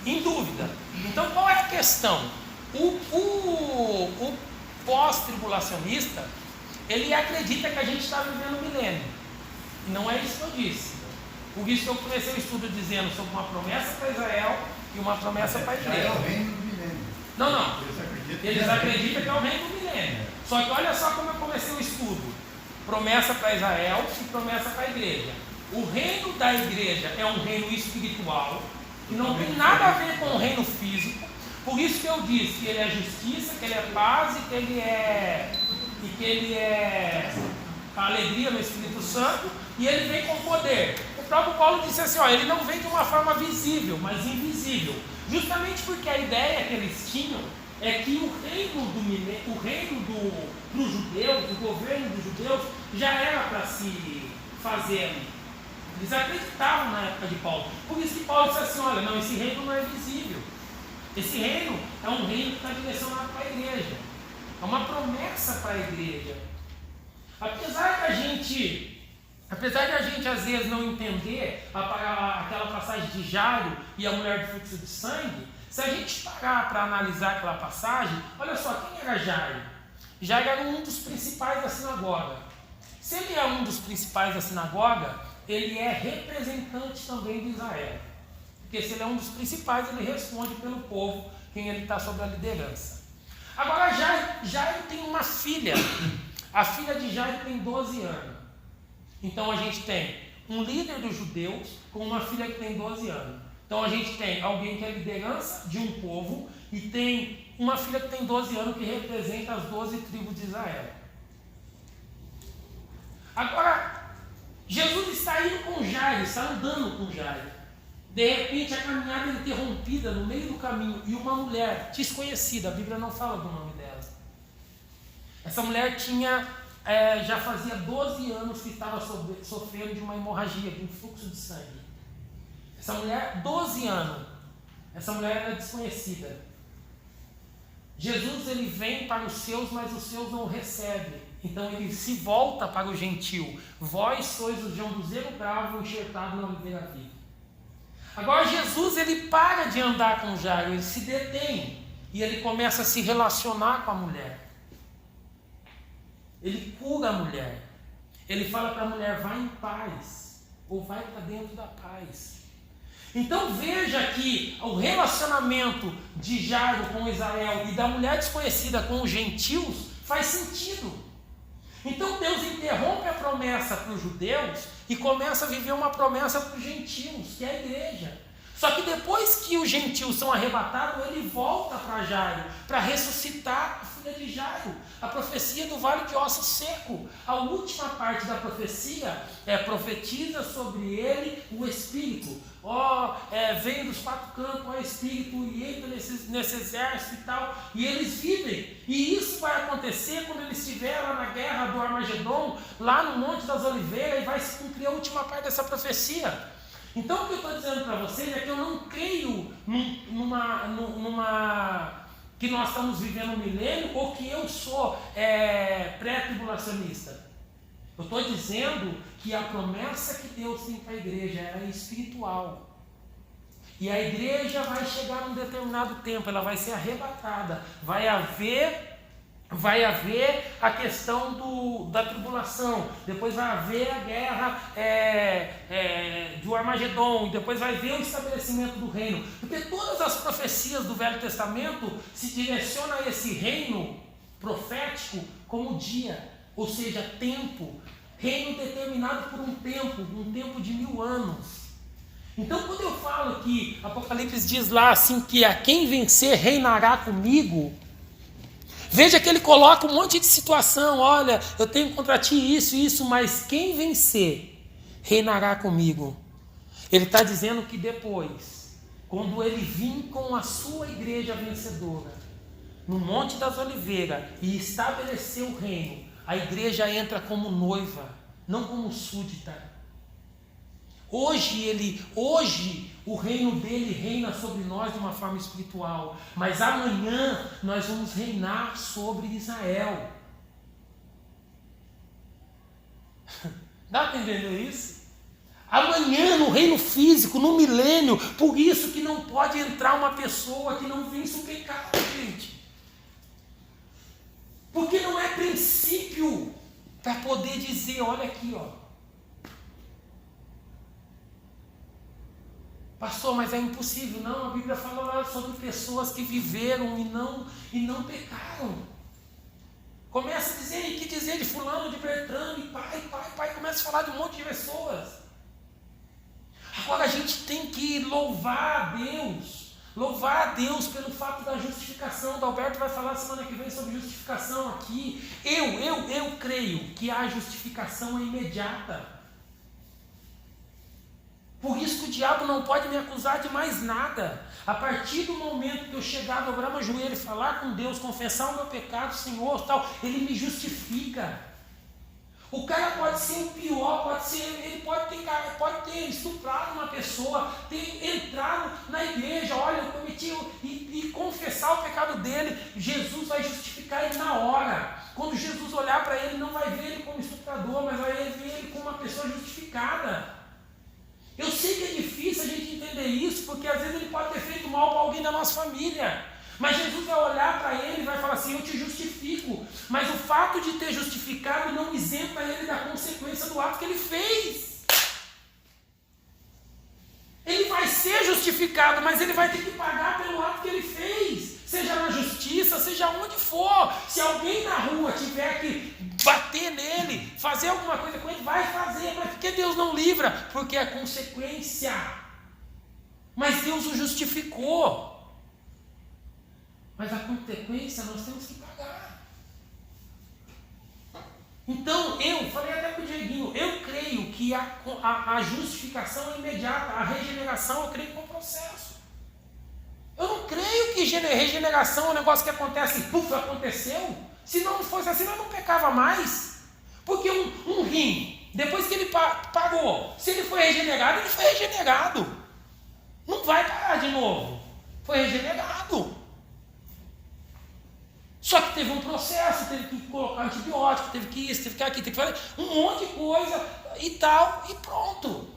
A: em dúvida. Então qual é a questão? O pós-tribulacionista, ele acredita que a gente está vivendo um milênio. E não é isso que eu disse. Por isso que eu comecei o estudo dizendo sobre uma promessa para Israel e uma promessa para a igreja.
B: Já é o reino do milênio.
A: Não. Eles
B: é
A: acreditam que é o reino do milênio. Só que olha só como eu comecei o estudo. Promessa para Israel e promessa para a igreja. O reino da igreja é um reino espiritual, que não tem nada a ver com o reino físico. Por isso que eu disse que ele é justiça, que ele é paz e que ele é a alegria no Espírito Santo, e ele vem com poder. O próprio Paulo disse assim, ele não vem de uma forma visível, mas invisível. Justamente porque a ideia que eles tinham é que o reino dos judeus, o governo dos judeus, já era para se fazer ali. Eles acreditavam na época de Paulo. Por isso que Paulo disse assim, olha, não, esse reino não é visível. Esse reino é um reino que está direcionado para a igreja. É uma promessa para a igreja. Apesar de a gente às vezes não entender aquela passagem de Jairo e a mulher do fluxo de sangue, se a gente parar para analisar aquela passagem, olha só, quem era Jairo? Jairo era um dos principais da sinagoga. Se ele é um dos principais da sinagoga, ele é representante também de Israel. Porque se ele é um dos principais, ele responde pelo povo, quem ele está sob a liderança. Agora, Jairo tem uma filha. A filha de Jairo tem 12 anos. Então a gente tem um líder dos judeus com uma filha que tem 12 anos. Então a gente tem alguém que é liderança de um povo e tem uma filha que tem 12 anos que representa as 12 tribos de Israel. Agora, Jesus está indo com Jairo, está andando com Jairo. De repente a caminhada é interrompida no meio do caminho e uma mulher desconhecida, a Bíblia não fala do nome dela. Essa mulher já fazia 12 anos que estava sofrendo de uma hemorragia, de um fluxo de sangue. Essa mulher, 12 anos, essa mulher era desconhecida. Jesus ele vem para os seus, mas os seus não recebem. Então ele se volta para o gentil. Vós sois o jambuzeiro bravo enxertado na oliveira viva. Agora Jesus ele para de andar com Jairo, ele se detém e ele começa a se relacionar com a mulher. Ele cura a mulher. Ele fala para a mulher, vai em paz, ou vai para dentro da paz. Então veja que o relacionamento de Jairo com Israel e da mulher desconhecida com os gentios faz sentido. Então Deus interrompe a promessa para os judeus e começa a viver uma promessa para os gentios, que é a igreja. Só que depois que os gentios são arrebatados, ele volta para Jairo, para ressuscitar a filha de Jairo. A profecia do vale de ossos seco. A última parte da profecia profetiza sobre ele o Espírito. Vem dos quatro cantos o Espírito e entra nesse exército e tal. E eles vivem. E isso vai acontecer quando ele estiver lá na guerra do Armagedon, lá no Monte das Oliveiras, e vai se cumprir a última parte dessa profecia. Então o que eu estou dizendo para vocês é que eu não creio que nós estamos vivendo um milênio ou que eu sou pré-tribulacionista. Eu estou dizendo que a promessa que Deus tem para a igreja é espiritual. E a igreja vai chegar num determinado tempo, ela vai ser arrebatada. Vai haver a questão da tribulação, depois vai haver a guerra do Armagedon, depois vai haver o estabelecimento do reino, porque todas as profecias do Velho Testamento se direcionam a esse reino profético como dia, ou seja, tempo, reino determinado por um tempo de 1000 anos. Então quando eu falo que Apocalipse diz lá assim, que a quem vencer reinará comigo, veja que ele coloca um monte de situação, olha, eu tenho contra ti isso, mas quem vencer, reinará comigo. Ele está dizendo que depois, quando ele vir com a sua igreja vencedora, no Monte das Oliveiras, e estabelecer o reino, a igreja entra como noiva, não como súdita. Hoje o reino dele reina sobre nós de uma forma espiritual, mas amanhã nós vamos reinar sobre Israel. Dá para entender isso? Amanhã no reino físico, no milênio, por isso que não pode entrar uma pessoa que não vence o pecado, gente. Porque não é princípio para poder dizer, olha aqui, ó. Pastor, mas é impossível. Não, a Bíblia fala lá sobre pessoas que viveram e não pecaram. Começa a dizer, e que dizer de fulano, de Bertrano, e pai, começa a falar de um monte de pessoas. Agora a gente tem que louvar a Deus pelo fato da justificação. O Alberto vai falar semana que vem sobre justificação aqui. Eu creio que a justificação é imediata. Por isso que o diabo não pode me acusar de mais nada. A partir do momento que eu chegar, dobrar meu joelho, falar com Deus, confessar o meu pecado, Senhor, tal, Ele me justifica. O cara pode ser o pior, ele pode ter estuprado uma pessoa, ter entrado na igreja, olha, eu cometi, e confessar o pecado dele. Jesus vai justificar ele na hora. Quando Jesus olhar para ele, não vai ver ele como estuprador, mas vai ver ele como uma pessoa justificada. Eu sei que é difícil a gente entender isso, porque às vezes ele pode ter feito mal para alguém da nossa família. Mas Jesus vai olhar para ele e vai falar assim, eu te justifico. Mas o fato de ter justificado não isenta ele da consequência do ato que ele fez. Ele vai ser justificado, mas ele vai ter que pagar pelo ato que ele fez. Seja na justiça, seja onde for. Se alguém na rua tiver que bater nele, fazer alguma coisa com ele, vai fazer. Mas por que Deus não livra? Porque é consequência. Mas Deus o justificou. Mas a consequência nós temos que pagar. Então, eu falei até para o Dieguinho, eu creio que a justificação é imediata, a regeneração eu creio que é um processo. Eu não creio que regeneração é um negócio que acontece e puf, aconteceu. Se não fosse assim, nós não pecava mais. Porque um rim, depois que ele pagou, se ele foi regenerado, ele foi regenerado. Não vai parar de novo. Foi regenerado. Só que teve um processo, teve que colocar antibiótico, teve que isso, teve que aquilo, teve que fazer um monte de coisa e tal, e pronto.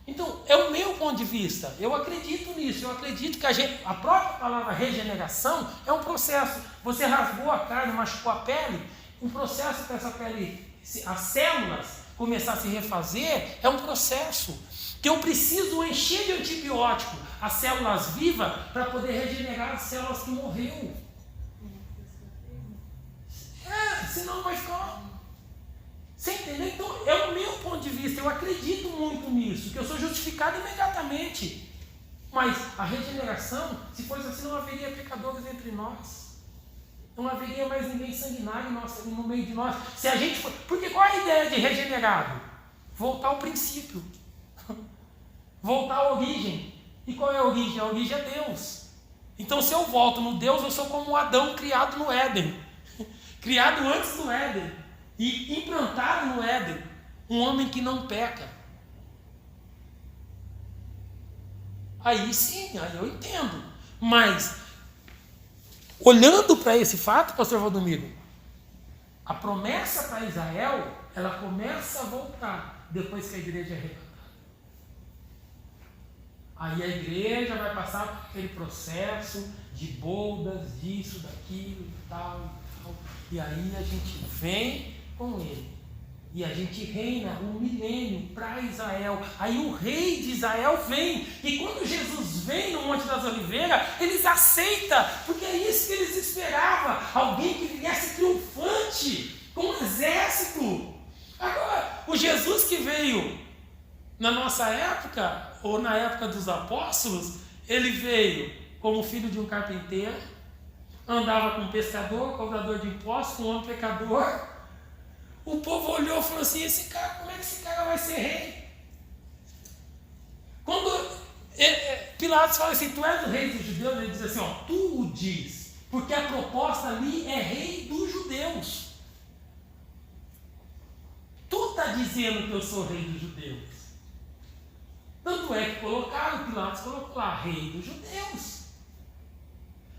A: Então, é o meu ponto de vista. Eu acredito nisso. Eu acredito que a própria palavra regeneração é um processo. Você rasgou a carne, machucou a pele, um processo para essa pele, as células começar a se refazer, é um processo. Que eu preciso encher de antibiótico as células vivas para poder regenerar as células que morreu. Senão vai ficar... Você entendeu? Então, é o meu ponto de vista. Eu acredito muito nisso, que eu sou justificado imediatamente. Mas a regeneração, se fosse assim, não haveria pecadores entre nós. Não haveria mais ninguém sanguinário no meio de nós. Se a gente for... Porque qual é a ideia de regenerado? Voltar ao princípio. Voltar à origem. E qual é a origem? A origem é Deus. Então, se eu volto no Deus, eu sou como Adão criado no Éden. Criado antes do Éden e implantado no Éden, um homem que não peca. Aí sim, aí eu entendo. Mas, olhando para esse fato, pastor Valdomiro, a promessa para Israel, ela começa a voltar depois que a igreja é arrebatada. Aí a igreja vai passar por aquele processo de bodas, disso, daquilo e tal. E aí a gente vem com ele. E a gente reina um milênio para Israel. Aí o rei de Israel vem. E quando Jesus vem no Monte das Oliveiras, eles aceitam. Porque é isso que eles esperavam. Alguém que viesse triunfante, com um exército. Agora, o Jesus que veio na nossa época, ou na época dos apóstolos, ele veio como filho de um carpinteiro. Andava com um pescador, cobrador de impostos, com um homem pecador. O povo olhou e falou assim, como é que esse cara vai ser rei? Quando Pilatos fala assim, tu és o rei dos judeus, ele diz assim, tu o diz, porque a proposta ali é rei dos judeus. Tu está dizendo que eu sou rei dos judeus. Tanto é que Pilatos colocou lá, rei dos judeus.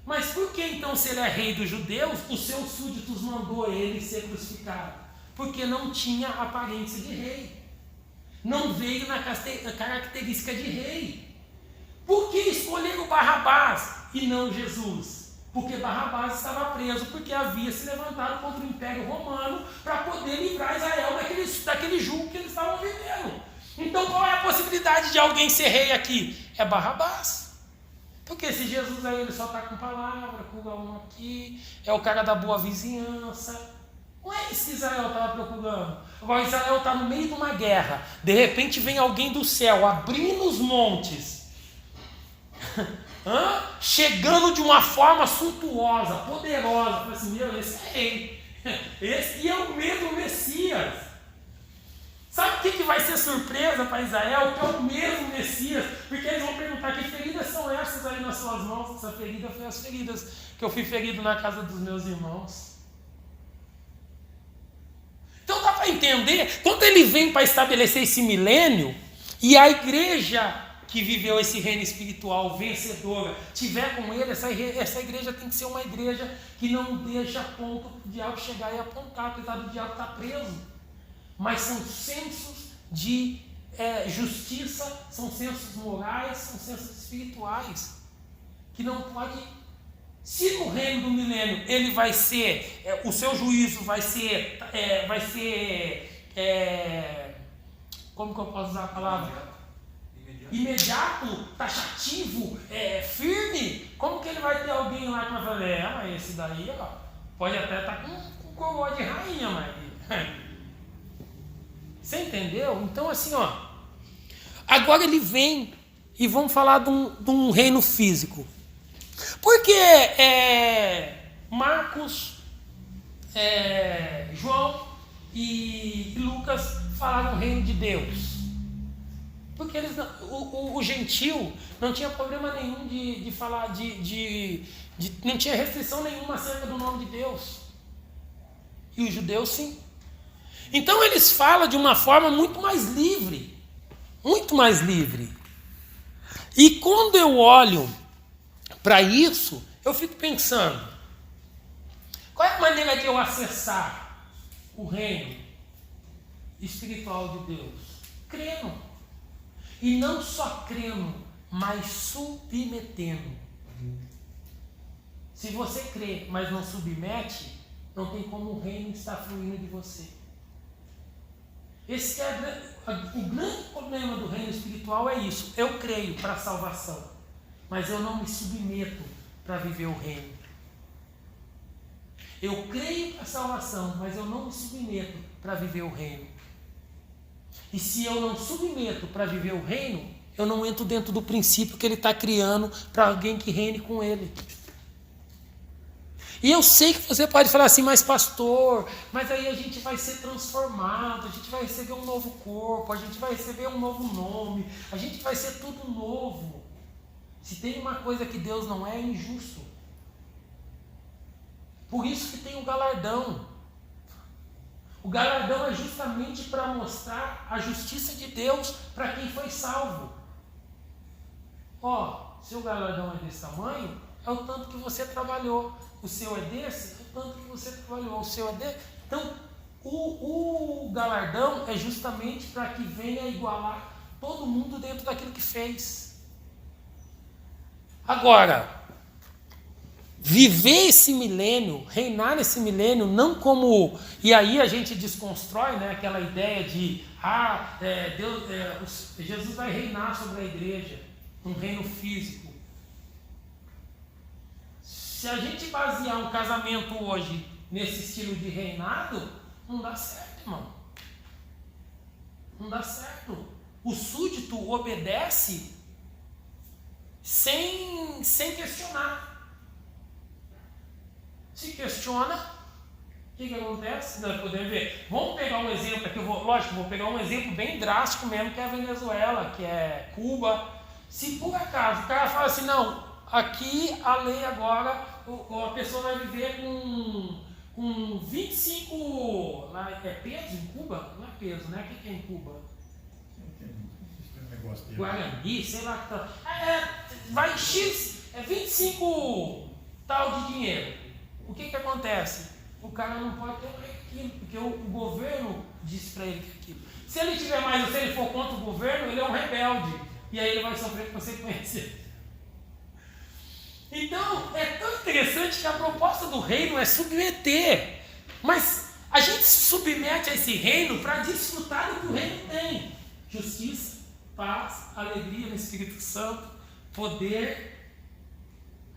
A: Mas por que então, se ele é rei dos judeus, os seus súditos mandou ele ser crucificado? Porque não tinha aparência de rei. Não veio na característica de rei. Por que escolheram Barrabás e não Jesus? Porque Barrabás estava preso, porque havia se levantado contra o Império Romano para poder livrar Israel daquele jugo que eles estavam vivendo. Então qual é a possibilidade de alguém ser rei aqui? É Barrabás. Porque esse Jesus aí ele só está com palavra, cura um aqui, é o cara da boa vizinhança. Não é isso que Israel estava procurando. Agora Israel está no meio de uma guerra. De repente vem alguém do céu abrindo os montes. Chegando de uma forma suntuosa, poderosa. Fala assim, meu, esse é rei. Esse é o mesmo Messias. Sabe o que vai ser surpresa para Israel? Que é o mesmo Messias. Porque eles vão perguntar que feridas são essas aí nas suas mãos. Essa ferida foi as feridas que eu fui ferido na casa dos meus irmãos. Então dá para entender, quando ele vem para estabelecer esse milênio, e a igreja que viveu esse reino espiritual vencedora tiver com ele, essa igreja tem que ser uma igreja que não deixa ponto para o diabo chegar e apontar, apesar do diabo estar preso. Mas são sensos de justiça, são sensos morais, são sensos espirituais, que não pode... Se no reino do milênio ele vai ser, o seu juízo vai ser, como que eu posso usar a palavra? Imediato, taxativo, firme. Como que ele vai ter alguém lá que vai falar, mas esse daí ó, pode até estar com coroa de rainha, mas... Você entendeu? Então assim, ó, agora ele vem e vamos falar de um reino físico. Porque Marcos, João e Lucas falaram do reino de Deus. Porque eles o gentil não tinha problema nenhum de falar, não tinha restrição nenhuma acerca do nome de Deus. E os judeus sim. Então eles falam de uma forma muito mais livre. Muito mais livre. E quando eu olho para isso, eu fico pensando, qual é a maneira de eu acessar o reino espiritual de Deus? Crendo. E não só crendo, mas submetendo. Se você crê, mas não submete, não tem como o reino estar fluindo de você. Esse o grande problema do reino espiritual é isso. Eu creio para a salvação, mas eu não me submeto para viver o reino. Eu creio para a salvação, mas eu não me submeto para viver o reino. E se eu não submeto para viver o reino, eu não entro dentro do princípio que ele está criando para alguém que reine com ele. E eu sei que você pode falar assim, mas pastor, mas aí a gente vai ser transformado, a gente vai receber um novo corpo, a gente vai receber um novo nome, a gente vai ser tudo novo. Se tem uma coisa que Deus não é injusto. Por isso que tem o galardão. O galardão é justamente para mostrar a justiça de Deus para quem foi salvo. Se o galardão é desse tamanho, é o tanto que você trabalhou. O seu é desse, é o tanto que você trabalhou. O seu é desse. Então, o galardão é justamente para que venha igualar todo mundo dentro daquilo que fez. Agora, viver esse milênio, reinar nesse milênio, não como... E aí a gente desconstrói, né, aquela ideia de Jesus vai reinar sobre a igreja, um reino físico. Se a gente basear um casamento hoje nesse estilo de reinado, não dá certo, irmão. Não dá certo. O súdito obedece sem questionar. Se questiona, o que acontece? Nós podemos ver. Vamos pegar um exemplo aqui, vou pegar um exemplo bem drástico mesmo, que é a Venezuela, que é Cuba. Se por acaso o cara fala assim, não, aqui a lei agora, a pessoa vai viver com 25... É peso em Cuba? Não é peso, né? O que é em Cuba? Guarani, sei lá. Vai X, 25 tal de dinheiro. O que acontece? O cara não pode ter aquilo, porque o governo diz para ele que é aquilo. Se ele tiver mais, ou se ele for contra o governo, ele é um rebelde. E aí ele vai sofrer consequências. Então, é tão interessante que a proposta do reino é submeter. Mas a gente se submete a esse reino para desfrutar do que o reino tem. justiça, paz, alegria no Espírito Santo, poder.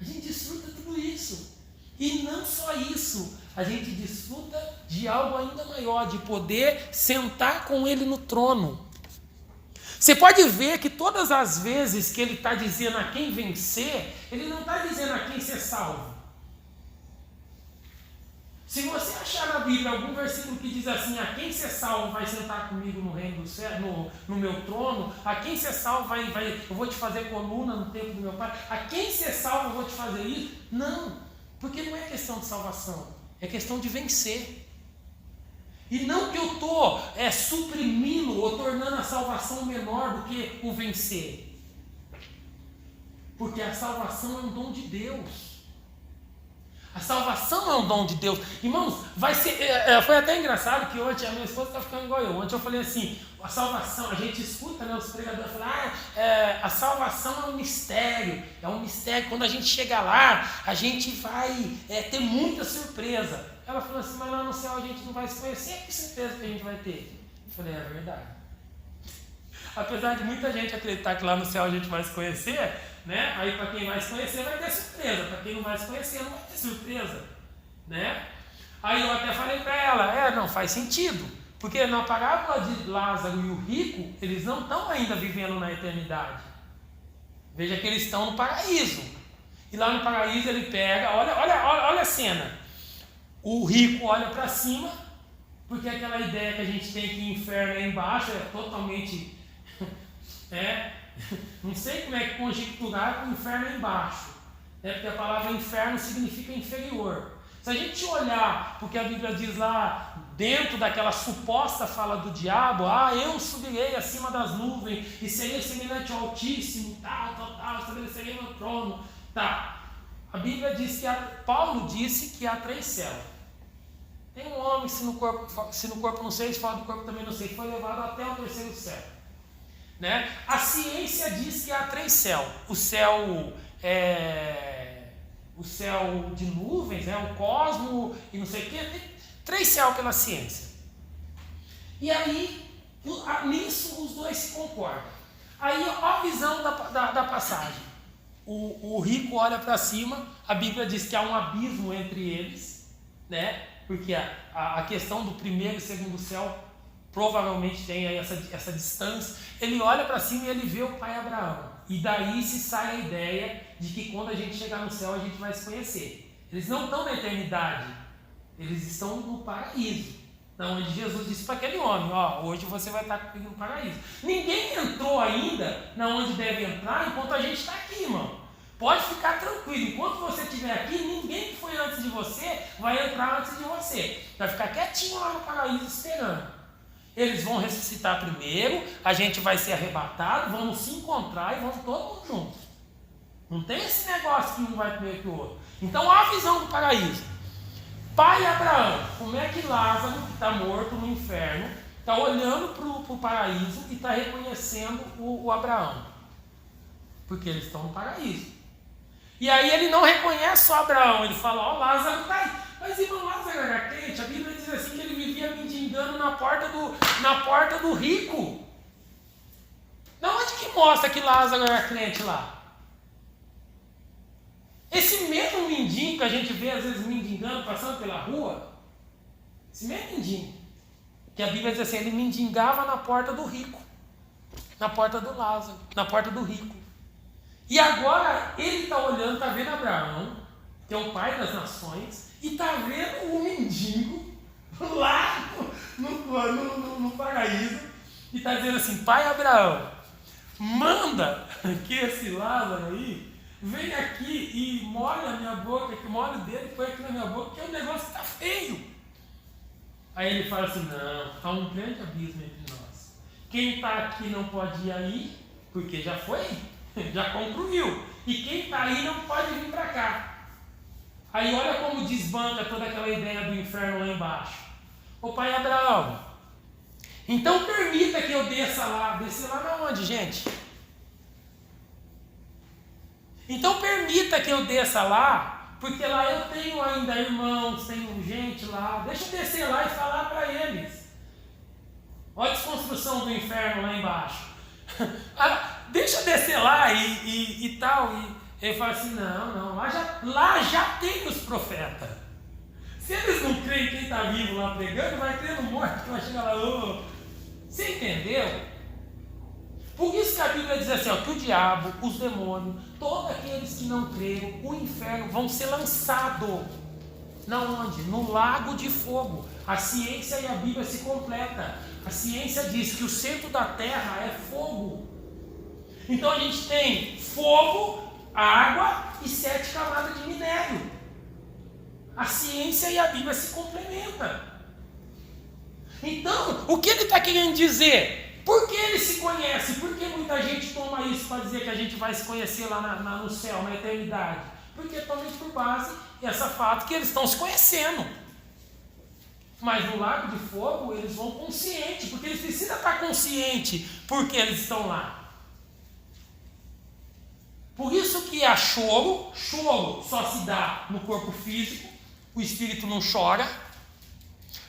A: A gente desfruta tudo isso. E não só isso, a gente desfruta de algo ainda maior, de poder sentar com Ele no trono. Você pode ver que todas as vezes que Ele está dizendo a quem vencer, Ele não está dizendo a quem ser salvo. Se você achar na Bíblia algum versículo que diz assim, a quem ser salvo vai sentar comigo no reino do céu, no meu trono, a quem ser salvo eu vou te fazer coluna no templo do meu Pai, a quem ser salvo eu vou te fazer isso. Não, porque não é questão de salvação, é questão de vencer. E não que eu estou suprimindo ou tornando a salvação menor do que o vencer. Porque a salvação é um dom de Deus. A salvação é um dom de Deus. Irmãos, vai ser. Foi até engraçado que ontem a minha esposa está ficando igual eu. Ontem eu falei assim: a salvação, a gente escuta, né, os pregadores falam, a salvação é um mistério. É um mistério. Quando a gente chegar lá, a gente vai ter muita surpresa. Ela falou assim: mas lá no céu a gente não vai se conhecer. Que surpresa que a gente vai ter? Eu falei: é verdade. Apesar de muita gente acreditar que lá no céu a gente vai se conhecer, né? Aí para quem vai se conhecer vai ter surpresa, para quem não vai se conhecer não vai ter surpresa, né? Aí eu até falei para ela, não faz sentido, porque na parábola de Lázaro e o rico, eles não estão ainda vivendo na eternidade. Veja que eles estão no paraíso, e lá no paraíso ele pega, olha a cena, o rico olha para cima, porque aquela ideia que a gente tem que o inferno é embaixo é totalmente não sei como é que conjecturar que o inferno é embaixo, porque a palavra inferno significa inferior. Se a gente olhar, porque a Bíblia diz lá, dentro daquela suposta fala do diabo, eu subirei acima das nuvens e serei semelhante ao Altíssimo, tal, estabelecerei meu trono, A Bíblia diz que Paulo disse que há 3 céus. Tem um homem, se no corpo não sei, se fora do corpo também não sei, que foi levado até o 3º céu. Né? A ciência diz que há 3 céus. O céu de nuvens, o cosmo e não sei o que. Tem 3 céus pela ciência. E aí, nisso os dois se concordam. Aí, olha a visão da passagem. O rico olha para cima, a Bíblia diz que há um abismo entre eles, né? Porque a questão do primeiro e segundo céu provavelmente tem aí essa distância. Ele olha para cima e ele vê o pai Abraão. E daí se sai a ideia de que quando a gente chegar no céu a gente vai se conhecer. Eles não estão na eternidade, eles estão no paraíso. Onde Jesus disse para aquele homem, hoje você vai estar comigo no paraíso. Ninguém entrou ainda na onde deve entrar enquanto a gente está aqui, irmão. Pode ficar tranquilo, enquanto você estiver aqui, ninguém que foi antes de você vai entrar antes de você. Vai ficar quietinho lá no paraíso esperando. Eles vão ressuscitar primeiro, a gente vai ser arrebatado, vamos se encontrar e vamos todo mundo junto. Não tem esse negócio que um vai primeiro que o outro. Então, olha a visão do paraíso. Pai Abraão, como é que Lázaro, que está morto no inferno, está olhando para o paraíso e está reconhecendo o Abraão? Porque eles estão no paraíso. E aí ele não reconhece só Abraão, ele fala, Lázaro está aí. Mas irmão, Lázaro era crente, a Bíblia diz assim que ele vivia mendigando na porta do rico. Da onde que mostra que Lázaro era crente lá? Esse mesmo mendigo que a gente vê às vezes mendigando, passando pela rua, esse mesmo mendigo, que a Bíblia diz assim, ele mendigava na porta do rico, na porta do Lázaro, na porta do rico. E agora ele está olhando, está vendo Abraão, que é o pai das nações, e está vendo o mendigo lá no paraíso, e está dizendo assim, pai Abraão, manda que esse Lázaro aí vem aqui e molha a minha boca, que molha o dedo, põe aqui na minha boca, que o negócio está feio. Aí ele fala assim, não, há um grande abismo entre nós. Quem está aqui não pode ir aí, porque já foi, já concluiu. E quem está aí não pode vir para cá. Aí olha como desbanca toda aquela ideia do inferno lá embaixo. Ô pai Abraão, então permita que eu desça lá. Descer lá na onde, gente? Então permita que eu desça lá, porque lá eu tenho ainda irmãos, tenho gente lá. Deixa eu descer lá e falar para eles. Olha a desconstrução do inferno lá embaixo. Deixa eu descer lá e tal. E ele fala assim, não, lá já tem os profetas. Se eles não creem quem está vivo lá pregando, vai crer no morto que vai chegar lá. Oh. Você entendeu? Por isso que a Bíblia diz assim, ó, que o diabo, os demônios, todos aqueles que não creram, o inferno vão ser lançados. Na onde? No lago de fogo. A ciência e a Bíblia se completam. A ciência diz que o centro da terra é fogo. Então a gente tem fogo, água e 7 camadas de minério. A ciência e a Bíblia se complementam. Então, o que ele está querendo dizer? Por que ele se conhece? Por que muita gente toma isso para dizer que a gente vai se conhecer lá no céu, na eternidade? Porque toma isso por base essa fato que eles estão se conhecendo. Mas no lago de fogo eles vão conscientes, porque eles precisam estar conscientes porque eles estão lá. Por isso que há choro só se dá no corpo físico, o espírito não chora.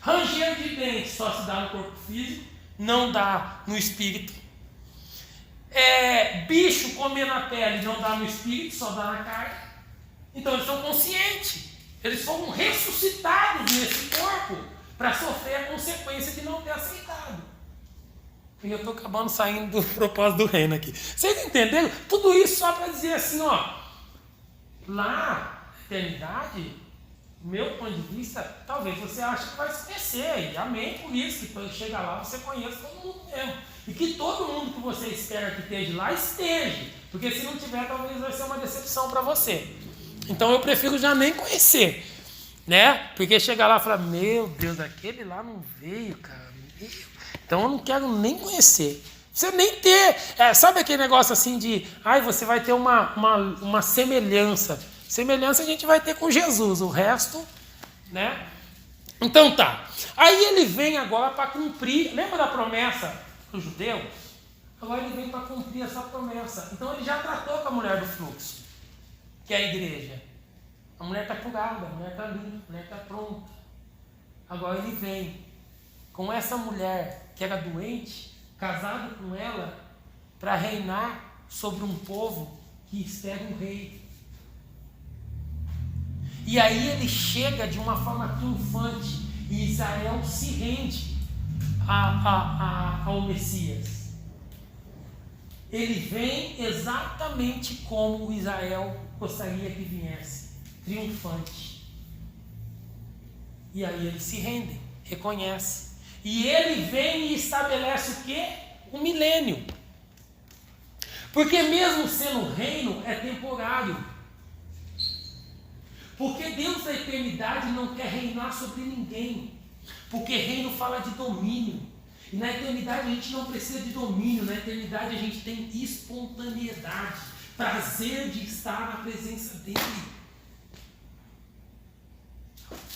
A: Ranger de dentes só se dá no corpo físico, não dá no espírito. Bicho comendo a pele não dá no espírito, só dá na carne. Então eles são conscientes, eles foram ressuscitados nesse corpo para sofrer a consequência de não ter aceitado. E eu estou acabando saindo do propósito do reino aqui. Vocês entenderam? Tudo isso só para dizer assim, ó, lá, na eternidade, do meu ponto de vista, talvez você ache que vai se conhecer, e amém por isso, que quando chegar lá você conhece todo mundo mesmo. E que todo mundo que você espera que esteja lá, esteja. Porque se não tiver, talvez vai ser uma decepção para você. Então eu prefiro já nem conhecer, né? Porque chegar lá e falar, meu Deus, aquele lá não veio, cara. Então eu não quero nem conhecer. Você nem ter, sabe aquele negócio assim de, você vai ter uma semelhança. Semelhança a gente vai ter com Jesus, o resto, né? Então tá. Aí ele vem agora para cumprir, lembra da promessa dos judeus? Agora ele vem para cumprir essa promessa. Então ele já tratou com a mulher do fluxo, que é a igreja. A mulher está curada, a mulher está limpa, a mulher está pronta. Agora ele vem com essa mulher que era doente, casado com ela, para reinar sobre um povo que espera um rei. E aí ele chega de uma forma triunfante e Israel se rende ao Messias. Ele vem exatamente como Israel gostaria que viesse, triunfante. E aí eles se rendem, reconhecem. E ele vem e estabelece o quê? Um milênio. Porque mesmo sendo reino, é temporário. Porque Deus da eternidade não quer reinar sobre ninguém. Porque reino fala de domínio. E na eternidade a gente não precisa de domínio. Na eternidade a gente tem espontaneidade. Prazer de estar na presença dele.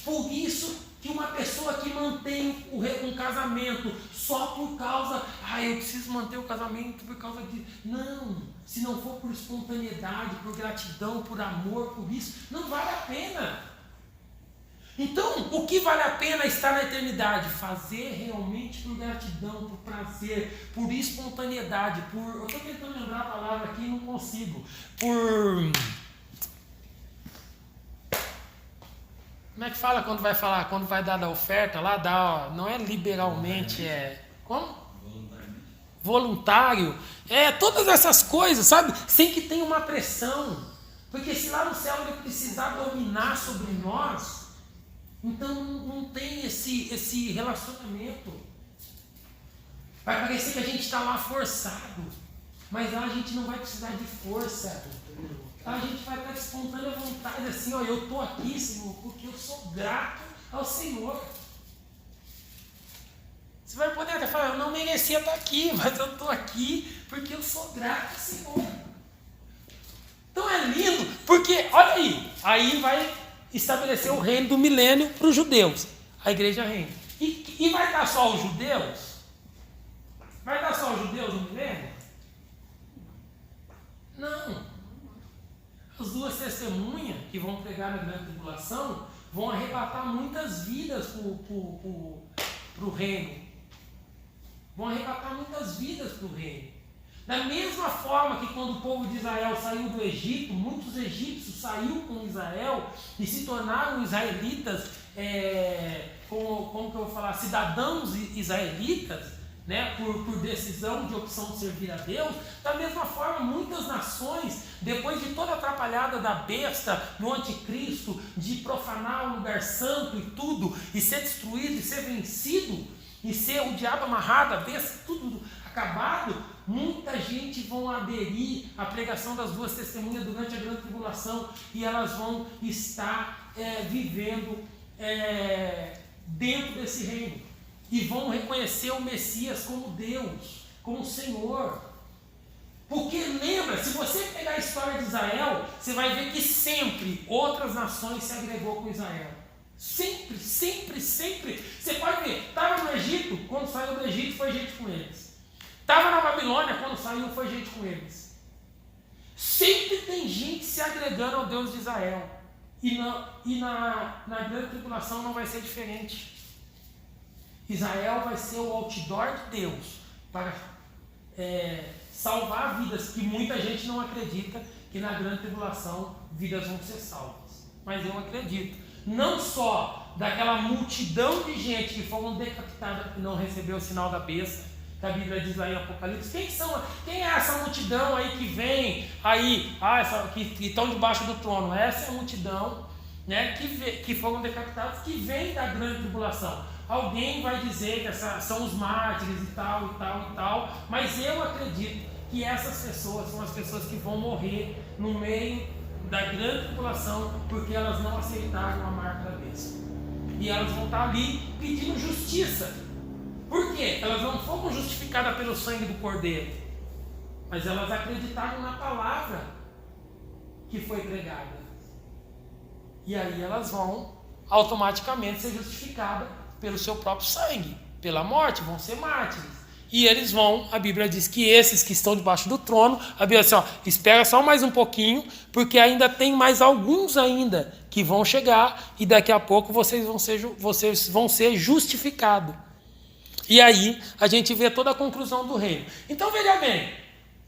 A: Por isso que uma pessoa que mantém um casamento só por causa, eu preciso manter o casamento por causa de... Não, se não for por espontaneidade, por gratidão, por amor, por isso, não vale a pena. Então, o que vale a pena estar na eternidade? Fazer realmente por gratidão, por prazer, por espontaneidade, eu estou tentando lembrar a palavra aqui e não consigo, como é que fala quando vai falar? Quando vai dar da oferta lá, não é liberalmente, como? Voluntário. Todas essas coisas, sabe? Sem que tenha uma pressão. Porque se lá no céu ele precisar dominar sobre nós, então não tem esse relacionamento. Vai parecer que a gente está lá forçado. Mas lá a gente não vai precisar de força. A gente vai estar de espontânea vontade, assim, eu estou aqui, Senhor, porque eu sou grato ao Senhor. Você vai poder até falar, eu não merecia estar aqui, mas eu estou aqui porque eu sou grato ao Senhor. Então é lindo, porque, olha aí vai estabelecer o reino do milênio para os judeus. A igreja reina. E vai estar só os judeus? Vai estar só os judeus no milênio? Não. As duas testemunhas que vão pregar na grande tribulação vão arrebatar muitas vidas para o reino. vão arrebatar muitas vidas para o reino. Da mesma forma que quando o povo de Israel saiu do Egito, muitos egípcios saíram com Israel e se tornaram israelitas, como que eu vou falar, cidadãos israelitas, né, por decisão de opção de servir a Deus. Da mesma forma, muitas nações, depois de toda a atrapalhada da besta, do anticristo, de profanar o lugar santo e tudo, e ser destruído, e ser vencido, e ser o diabo amarrado, a besta, tudo acabado, muita gente vão aderir à pregação das duas testemunhas durante a grande tribulação, e elas vão estar vivendo dentro desse reino, e vão reconhecer o Messias como Deus, como Senhor. Porque lembra, se você pegar a história de Israel, você vai ver que sempre outras nações se agregou com Israel. Sempre, sempre, sempre. Você pode ver, estava no Egito, quando saiu do Egito foi gente com eles. Estava na Babilônia, quando saiu foi gente com eles. Sempre tem gente se agregando ao Deus de Israel. E na grande tribulação não vai ser diferente. Israel vai ser o outdoor de Deus para salvar vidas, que muita gente não acredita que na grande tribulação vidas vão ser salvas. Mas eu acredito. Não só daquela multidão de gente que foram decapitadas e não recebeu o sinal da besta, que a Bíblia diz lá em Apocalipse. Quem é essa multidão aí que vem aí, que estão debaixo do trono? Essa é a multidão, né, que foram decapitados, que vem da grande tribulação. Alguém vai dizer que são os mártires e tal, e tal, e tal, mas eu acredito que essas pessoas são as pessoas que vão morrer no meio da grande tribulação, porque elas não aceitaram a marca da besta. E elas vão estar ali pedindo justiça. Por quê? Elas não foram justificadas pelo sangue do Cordeiro, mas elas acreditaram na palavra que foi pregada. E aí elas vão automaticamente ser justificadas pelo seu próprio sangue, pela morte, vão ser mártires. E eles vão, a Bíblia diz que esses que estão debaixo do trono, a Bíblia diz assim, espera só mais um pouquinho, porque ainda tem mais alguns ainda que vão chegar, e daqui a pouco vocês vão ser justificados. E aí a gente vê toda a conclusão do reino. Então veja bem,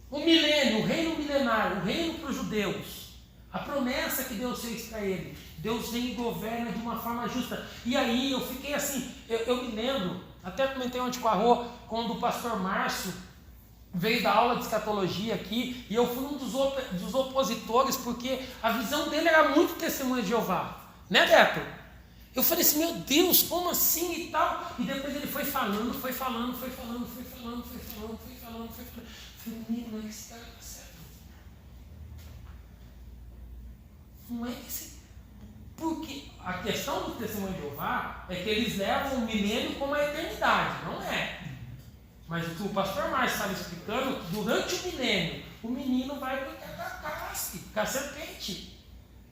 A: o milênio, o reino milenário, o reino para os judeus, a promessa que Deus fez para ele, Deus vem e governa de uma forma justa. E aí eu fiquei assim, eu me lembro, até comentei ontem com a Rô, quando o pastor Márcio veio dar aula de escatologia aqui, e eu fui um dos opositores, porque a visão dele era muito testemunha de Jeová, né, Beto? Eu falei assim, meu Deus, como assim e tal? E depois ele foi falando. Eu falei, menino, não é que esse cara tá certo. Não é que esse... Porque a questão do testemunho de Jeová é que eles levam o milênio como a eternidade, não é? Mas o que o pastor Márcio estava explicando, durante o milênio, o menino vai brincar com a casca, com a serpente,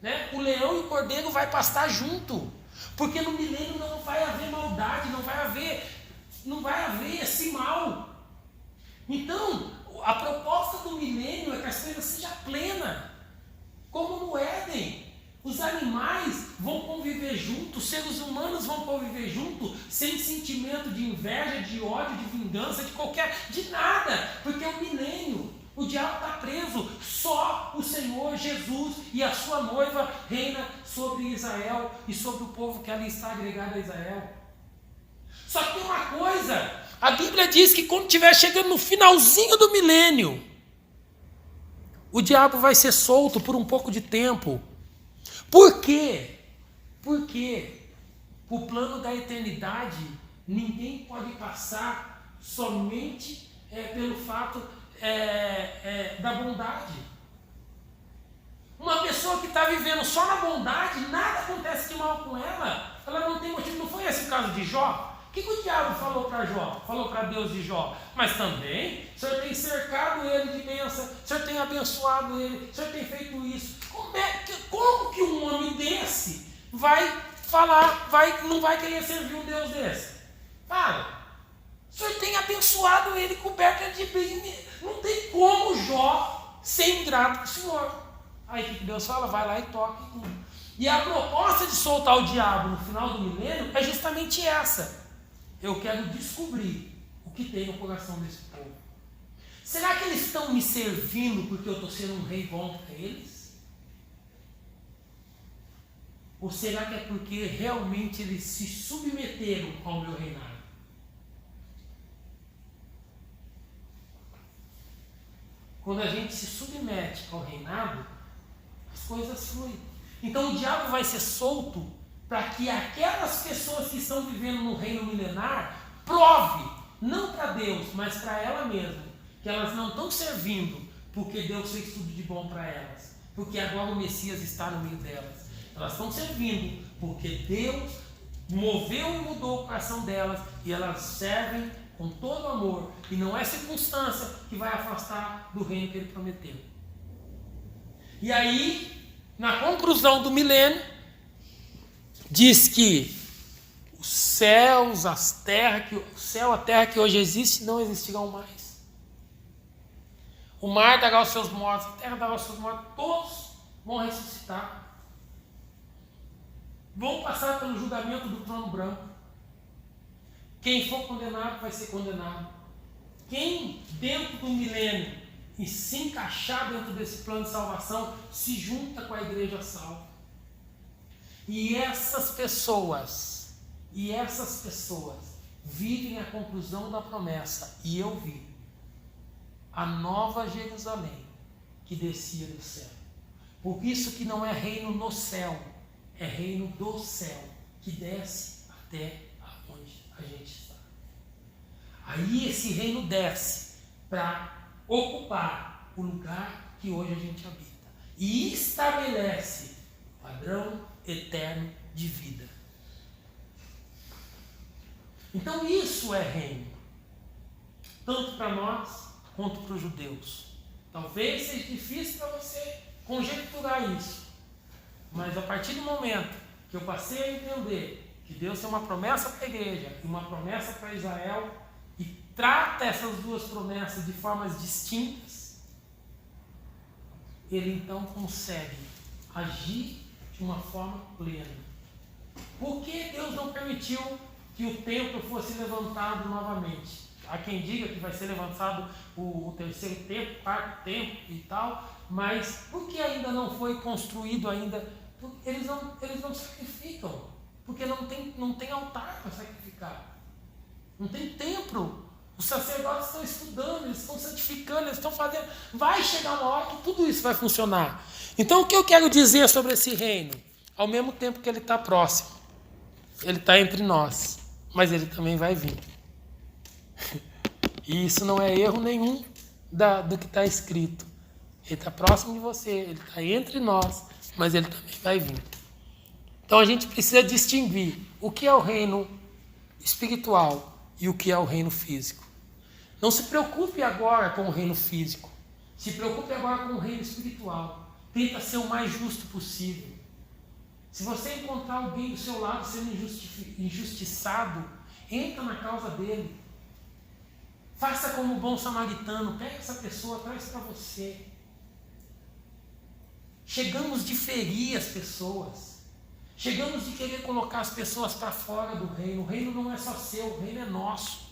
A: né? O leão e o cordeiro vai pastar junto, porque no milênio não vai haver maldade, não vai haver esse mal. Então, a proposta do milênio é que as coisas sejam plenas, como no Éden. Os animais vão conviver juntos, os seres humanos vão conviver juntos, sem sentimento de inveja, de ódio, de vingança, de nada, porque é o milênio. O diabo está preso, só o Senhor Jesus e a sua noiva reina sobre Israel e sobre o povo que ali está agregado a Israel. Só que tem uma coisa, a Bíblia diz que quando estiver chegando no finalzinho do milênio, o diabo vai ser solto por um pouco de tempo. Por quê? Porque o plano da eternidade ninguém pode passar somente pelo fato da bondade. Uma pessoa que está vivendo só na bondade, nada acontece de mal com ela, ela não tem motivo. Não foi esse o caso de Jó? O que o diabo falou para Jó? Falou para Deus de Jó. Mas também, o Senhor tem cercado ele de bênção, o Senhor tem abençoado ele, o Senhor tem feito isso. Como que um homem desse vai falar, não vai querer servir um Deus desse? Para. O Senhor tem abençoado ele, coberto de bem. Não tem como Jó ser ingrato com o Senhor. Aí o que Deus fala? Vai lá e toca em tudo. E a proposta de soltar o diabo no final do milênio é justamente essa. Eu quero descobrir o que tem no coração desse povo. Será que eles estão me servindo porque eu estou sendo um rei bom para eles? Ou será que é porque realmente eles se submeteram ao meu reinado? Quando a gente se submete ao reinado, as coisas fluem. Então o diabo vai ser solto para que aquelas pessoas que estão vivendo no reino milenar prove, não para Deus, mas para ela mesma, que elas não estão servindo porque Deus fez tudo de bom para elas, porque agora o Messias está no meio delas. Elas estão servindo porque Deus moveu e mudou o coração delas, e elas servem com todo amor, e não é circunstância que vai afastar do reino que ele prometeu. E aí, na conclusão do milênio, diz que os céus, as terras, o céu, a terra que hoje existe, não existirão mais. O mar dará os seus mortos, a terra dará os seus mortos, todos vão ressuscitar. Vão passar pelo julgamento do trono branco. Quem for condenado vai ser condenado. Quem dentro do milênio e se encaixar dentro desse plano de salvação, se junta com a igreja salva. E essas pessoas vivem a conclusão da promessa. E eu vi a nova Jerusalém que descia do céu. Por isso que não é reino no céu, é reino do céu, que desce até onde a gente está. Aí esse reino desce para ocupar o lugar que hoje a gente habita. E estabelece o padrão eterno de vida. Então isso é reino. Tanto para nós, quanto para os judeus. Talvez seja difícil para você conjecturar isso. Mas a partir do momento que eu passei a entender que Deus tem uma promessa para a igreja e uma promessa para Israel, e trata essas duas promessas de formas distintas, ele então consegue agir de uma forma plena. Por que Deus não permitiu que o templo fosse levantado novamente? Há quem diga que vai ser levantado o terceiro templo, quarto templo e tal, mas por que ainda não foi construído ainda? Porque eles não sacrificam, porque não tem altar para sacrificar, não tem templo. Os sacerdotes estão estudando, eles estão santificando, eles estão fazendo. Vai chegar uma hora que tudo isso vai funcionar. Então o que eu quero dizer sobre esse reino? Ao mesmo tempo que ele está próximo, ele está entre nós, mas ele também vai vir. E isso não é erro nenhum do que está escrito. Ele está próximo de você, ele está entre nós, mas ele também vai vir. Então a gente precisa distinguir o que é o reino espiritual e o que é o reino físico. Não se preocupe agora com o reino físico. Se preocupe agora com o reino espiritual. Tenta ser o mais justo possível. Se você encontrar alguém do seu lado sendo injustiçado, entra na causa dele. Faça como um bom samaritano. Pega essa pessoa, traz para você. Chegamos de ferir as pessoas. Chegamos de querer colocar as pessoas para fora do reino. O reino não é só seu, o reino é nosso.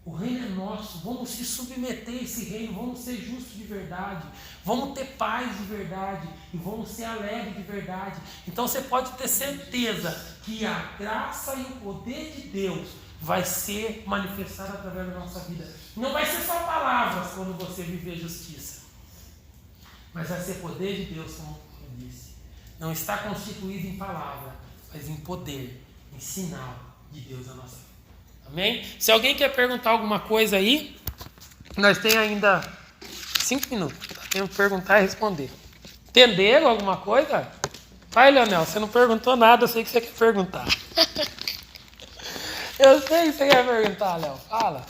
A: O reino é nosso. Vamos se submeter a esse reino, vamos ser justos de verdade, vamos ter paz de verdade e vamos ser alegres de verdade. Então você pode ter certeza que a graça e o poder de Deus vai ser manifestado através da nossa vida. Não vai ser só palavras quando você viver justiça, mas vai ser poder de Deus, como eu disse. Não está constituído em palavra, mas em poder, em sinal de Deus na nossa vida. Amém? Se alguém quer perguntar alguma coisa aí, nós temos ainda 5 minutos. Temos que perguntar e responder. Entenderam alguma coisa? Vai, Leonel, você não perguntou nada, eu sei que você quer perguntar. Eu sei que você quer perguntar, Léo. Fala.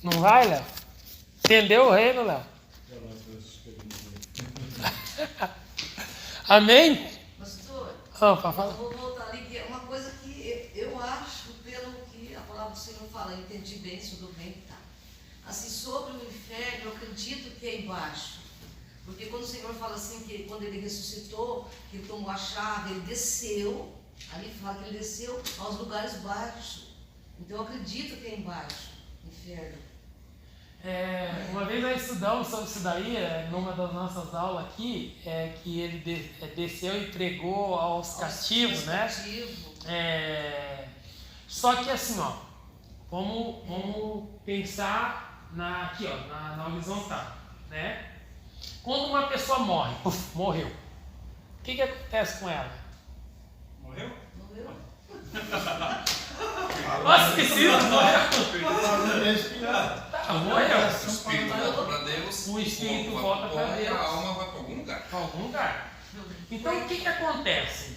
A: Não vai, Léo? Entendeu o reino, Léo? Amém?
C: Pastor,
A: Fala.
C: eu vou voltar ali, que é uma coisa que eu acho, pelo que a palavra do Senhor fala, eu entendi bem, tudo bem, tá? Assim, sobre o inferno, eu acredito que é embaixo. Porque quando o Senhor fala assim, que quando ele ressuscitou, que ele tomou a chave, ele desceu, ali fala que ele desceu aos lugares baixos. Então eu acredito que é embaixo, inferno.
A: Uma vez nós estudamos sobre isso daí, numa das nossas aulas aqui, que ele desceu e pregou aos cativos, né? Só que assim, ó, vamos pensar aqui, ó, na horizontal, né? Quando uma pessoa morre, morreu, o que acontece com ela?
D: Morreu?
A: Nossa, precisa, morreu. Morreu.
E: O espírito volta para Deus,
A: O espírito volta para Deus.
E: E a alma vai para algum lugar.
A: Para algum lugar. Então o que acontece?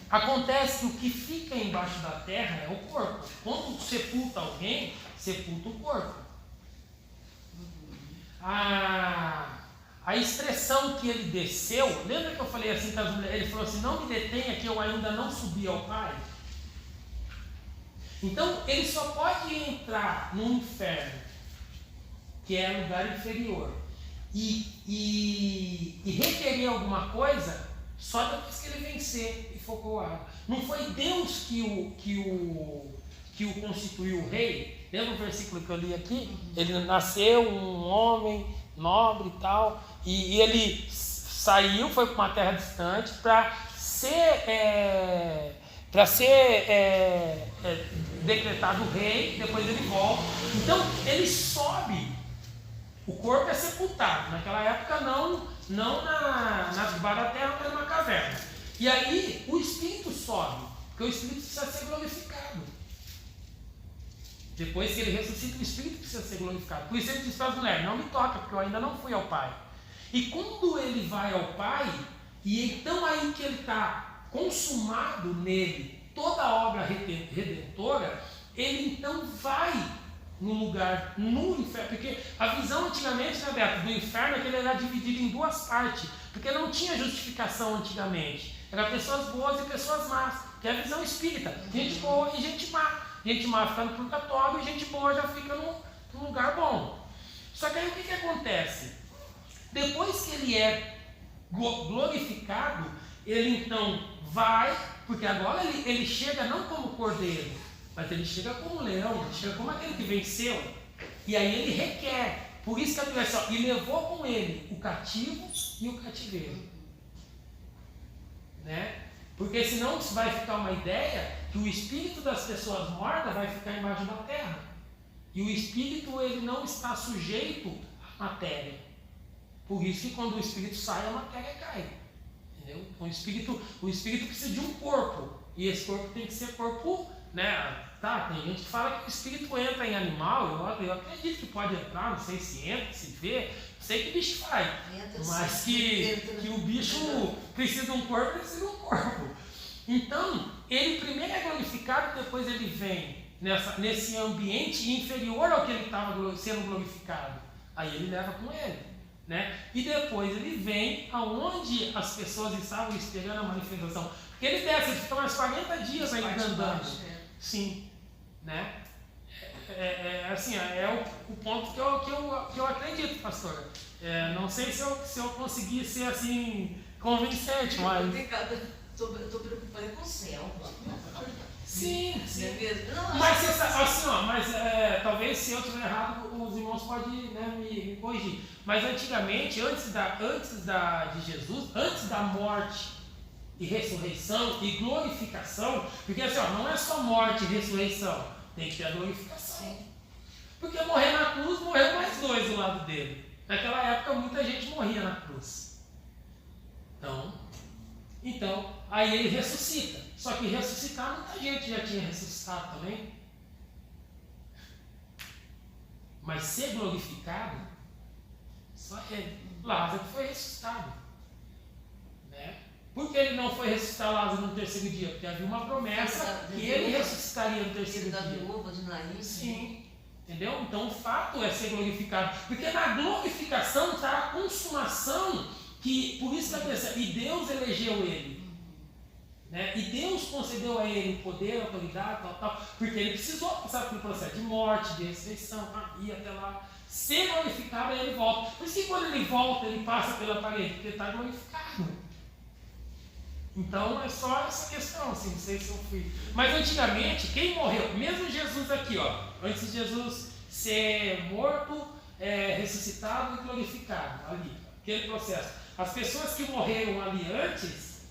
A: Acontece que o que fica embaixo da terra é o corpo. Quando sepulta alguém, sepulta o corpo. A expressão que ele desceu, lembra que eu falei assim para as mulheres? Ele falou assim: não me detenha que eu ainda não subi ao Pai. Então ele só pode entrar no inferno, que é lugar inferior, e requerer alguma coisa só depois que ele vencer e for coroado. Não foi Deus que o constituiu rei. Lembra o versículo que eu li aqui? Ele nasceu um homem nobre e tal, e ele saiu, foi para uma terra distante para ser decretado rei. Depois ele volta. Então ele sobe. O corpo é sepultado. Naquela época não nas debaixo da terra, mas numa caverna. E aí o espírito sobe, porque o espírito precisa ser glorificado. Depois que ele ressuscita, o espírito precisa ser glorificado. Por isso ele diz para as mulheres: não me toca, porque eu ainda não fui ao Pai. E quando ele vai ao Pai, e então aí que ele está consumado nele toda a obra redentora, ele então vai no lugar, no inferno. Porque a visão antigamente, né, Beto, do inferno é que ele era dividido em duas partes, porque não tinha justificação antigamente. Era pessoas boas e pessoas más, que é a visão espírita. Gente boa e gente má. Gente má fica no purgatório e gente boa já fica num lugar bom. Só que aí o que acontece? Depois que ele é glorificado, ele então vai, porque agora ele chega não como cordeiro, mas ele chega como leão, ele chega como aquele que venceu. E aí ele requer. Por isso que a Bíblia diz assim: e levou com ele o cativo e o cativeiro. Né? Porque senão vai ficar uma ideia que o espírito das pessoas mortas vai ficar embaixo da terra. E o espírito ele não está sujeito à matéria. Por isso que quando o espírito sai, a matéria cai. Entendeu? Então, o espírito precisa de um corpo. E esse corpo tem que ser corpo, né? Tá, tem gente que fala que o espírito entra em animal. Eu acredito que pode entrar, não sei se entra, se vê, não sei que bicho faz. Mas que o bicho precisa de um corpo, precisa de um corpo. Então, ele primeiro é glorificado, depois ele vem nesse ambiente inferior ao que ele estava sendo glorificado. Aí ele leva com ele. Né? E depois ele vem aonde as pessoas estavam esperando a manifestação. Porque ele desce, ele fica mais 40 dias ainda andando. Sim. Né? Assim, o ponto que eu acredito, pastora. Não sei se eu consegui ser assim convincente, mas.
C: Estou preocupada com o céu.
A: Sim.
C: Não,
A: mas você sabe, assim, ó, talvez se eu estiver errado, os irmãos podem, né, me corrigir. Mas antigamente, antes de Jesus, antes da morte e ressurreição e glorificação, porque assim, ó, não é só morte e ressurreição, tem que ter a glorificação. Sim. Porque morrer na cruz, morreu mais dois do lado dele. Naquela época muita gente morria na cruz. Então, aí ele ressuscita. Só que ressuscitar, muita gente já tinha ressuscitado também. Mas ser glorificado, só ele. Lázaro foi ressuscitado. Né? Por que ele não foi ressuscitar Lázaro no terceiro dia? Porque havia uma promessa que ele ressuscitaria no terceiro dia.
C: Viúva de Naim.
A: Sim. Entendeu? Então o fato é ser glorificado. Porque na glorificação está a consumação, que por isso que a pessoa, e Deus elegeu ele. Né? E Deus concedeu a ele poder, autoridade, tal, porque ele precisou passar pelo processo de morte, de ressurreição, ir até lá, ser glorificado, aí ele volta. Por isso que quando ele volta, ele passa pela parede, porque ele está glorificado. Então é só essa questão, assim, não sei se eu fui. Mas antigamente, quem morreu, mesmo Jesus aqui, ó, antes de Jesus ser morto, ressuscitado e glorificado, ali, aquele processo. As pessoas que morreram ali antes,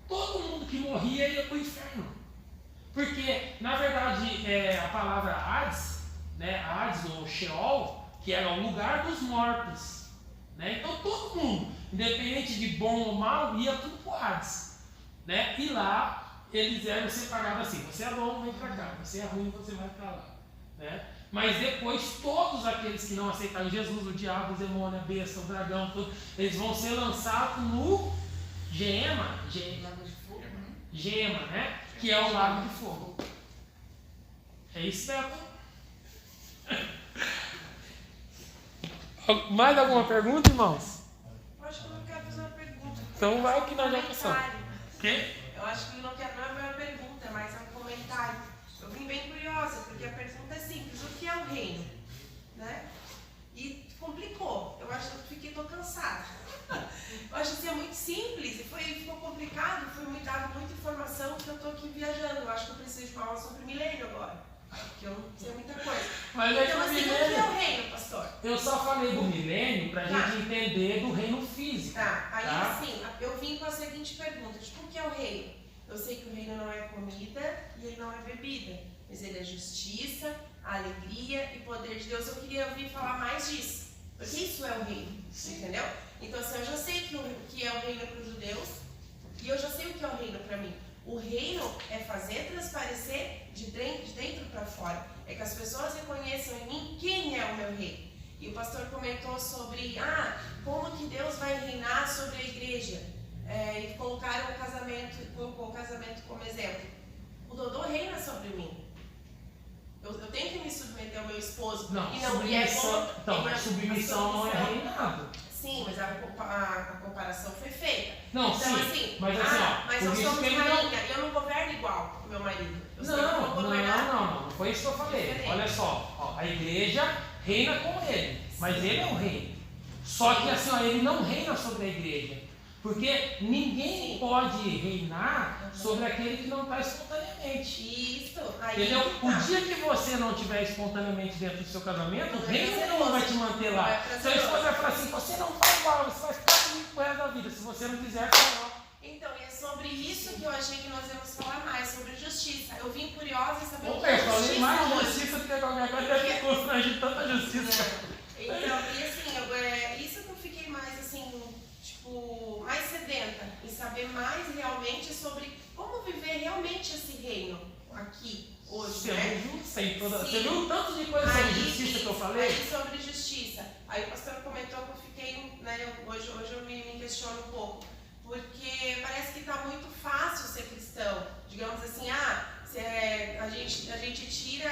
A: todo mundo que morria ia para o inferno. Porque, na verdade, a palavra Hades, né, Hades ou Sheol, que era o lugar dos mortos. Né? Então todo mundo, independente de bom ou mal, ia tudo para o Hades. Né? E lá eles eram separados assim: você é bom, vem para cá, você é ruim, você vai para lá. Né? Mas depois todos aqueles que não aceitaram Jesus, o diabo, o demônio, a besta, o dragão, tudo, eles vão ser lançados no Gema, né? Que é o lago de fogo. É isso, Beto? Mais alguma pergunta, irmãos?
D: Eu acho que eu não quero fazer uma pergunta.
A: Então vai que nós já passamos. Quê?
D: Eu acho que não é uma pergunta, mas é um comentário. Eu vim bem curiosa, porque a pergunta é simples: o que é o reino? Né? E complicou. Eu acho que tô cansada. Eu acho que é muito simples, ficou complicado, foi me dado muita informação que eu estou aqui viajando. Eu acho que eu preciso falar sobre milênio agora. Porque eu não sei muita coisa.
A: Mas
D: então, assim, o que é o reino, pastor?
A: Eu só falei do milênio para a gente entender do reino físico.
D: Tá, aí
A: tá?
D: assim, eu vim com a seguinte pergunta: tipo, o que é o reino? Eu sei que o reino não é comida e ele não é bebida, mas ele é justiça, alegria e poder de Deus. Eu queria ouvir falar mais disso, porque isso é o reino, entendeu? Então, assim, eu já sei o que é o reino para os judeus e eu já sei o que é o reino para mim. O reino é fazer transparecer de dentro para fora. É que as pessoas reconheçam em mim quem é o meu rei. E o pastor comentou sobre como que Deus vai reinar sobre a igreja. E colocaram colocou o casamento como exemplo. O Dodô reina sobre mim. Eu tenho que me submeter ao meu esposo.
A: Não,
D: e não
A: submissão, então, mas submissão não é reinado.
D: Sim, mas a comparação foi feita.
A: Não,
D: então,
A: sim,
D: assim,
A: mas assim,
D: mas nós somos rainha e eu não governo igual o meu marido.
A: Não foi isso que eu falei. Diferente. Olha só, a igreja reina com ele, mas ele é o rei. Só que assim, ele não reina sobre a igreja. Porque ninguém pode reinar sobre aquele que não está espontaneamente.
D: Isso.
A: Entendeu? O dia que você não estiver espontaneamente dentro do seu casamento, o reino não vai te manter lá. Seu esposo vai falar assim: você não faz mal, você vai ficar comigo pro resto da vida. Se você não quiser, fala mal.
D: Então, e é sobre isso que eu achei que nós íamos falar mais, sobre justiça. Eu vim curiosa em saber
A: o que é justiça. Eu falei mais justiça do que qualquer coisa, deve ter constrangido tanta justiça.
D: Então, e assim, isso que eu fiquei mais assim, tipo, mais sedenta, em saber mais realmente sobre como viver realmente esse reino aqui, hoje,
A: Você viu o tanto de coisa sobre justiça que eu falei?
D: Aí sobre justiça. Aí o pastor comentou que eu fiquei, né, hoje eu me questiono um pouco. Porque parece que está muito fácil ser cristão. Digamos assim, a gente tira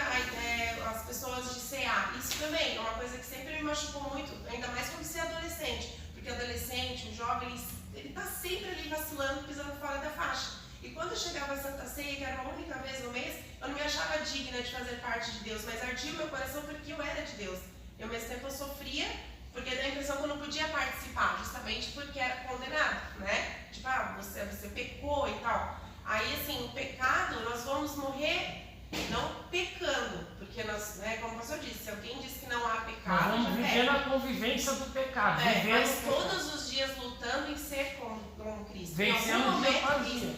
D: as pessoas de CA. Isso também é uma coisa que sempre me machucou muito, ainda mais quando você é adolescente. Porque adolescente, o jovem, ele está sempre ali vacilando, pisando fora da faixa. E quando eu chegava a Santa Ceia, que era uma única vez no mês, eu não me achava digna de fazer parte de Deus, mas ardia o meu coração porque eu era de Deus. E ao mesmo tempo eu sofria, porque dá a impressão que eu não podia participar, justamente porque era condenado, né? Tipo, você pecou e tal. Aí, assim, o pecado, nós vamos morrer não pecando, porque nós, como o pastor disse, se alguém diz que não há pecado,
A: nós vamos viver na convivência do pecado.
D: Mas todos os dias lutando em ser como Cristo.
A: Vencendo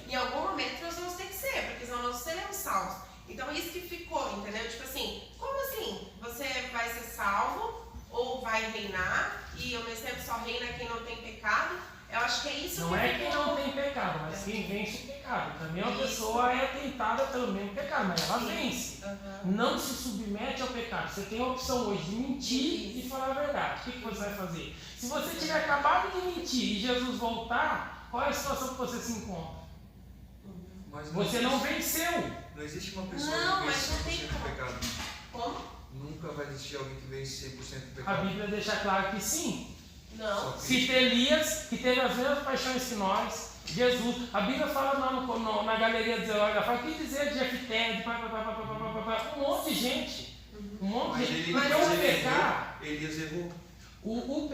D: em algum momento nós vamos ter que ser, porque senão nós seremos salvos. Então, isso que ficou, entendeu? Tipo assim, como assim? Você vai ser salvo ou vai reinar e ao mesmo tempo só reina quem não tem pecado? Eu acho que é isso
A: não
D: que
A: é quem não tem pecado, mas quem vence o pecado. Também a pessoa é tentada pelo mesmo pecado, mas ela vence. Não se submete ao pecado. Você tem a opção hoje de mentir e falar a verdade. O que você vai fazer? Se você tiver acabado de mentir e Jesus voltar, qual é a situação que você se encontra? Você não venceu.
F: Não existe uma pessoa que vence 100% do pecado.
D: Como?
F: Nunca vai existir alguém que vence 100% do
A: A
F: pecado.
A: Bíblia deixa claro que sim.
D: Não.
A: Cita Elias, que teve as mesmas paixões que nós, Jesus. A Bíblia fala na galeria de Zelóia, fala que dizer de Jefté, um monte de gente. Um monte de gente. Porque o pecar.
F: Elias errou.
A: O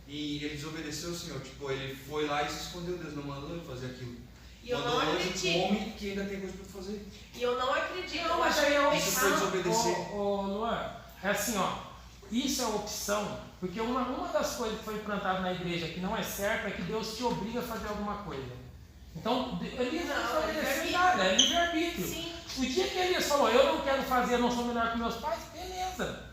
F: E ele desobedeceu o Senhor. Tipo, ele foi lá e se escondeu. Deus não mandou ele fazer aquilo.
D: E eu não
F: Mandou hoje
D: acredito.
F: come que ainda tem coisa para fazer.
D: E eu não acredito.
A: Não,
D: Eu
A: mas
D: acho
A: aí é
D: que
F: Isso foi desobedecer.
A: Ô, Luan, é assim, ó. Isso é opção, porque uma das coisas que foi implantada na igreja que não é certa é que Deus te obriga a fazer alguma coisa. Então, Elias não está obedecendo nada, é livre-arbítrio.
D: Sim.
A: O dia que Elias falou, eu não quero fazer, eu não sou melhor que meus pais, beleza.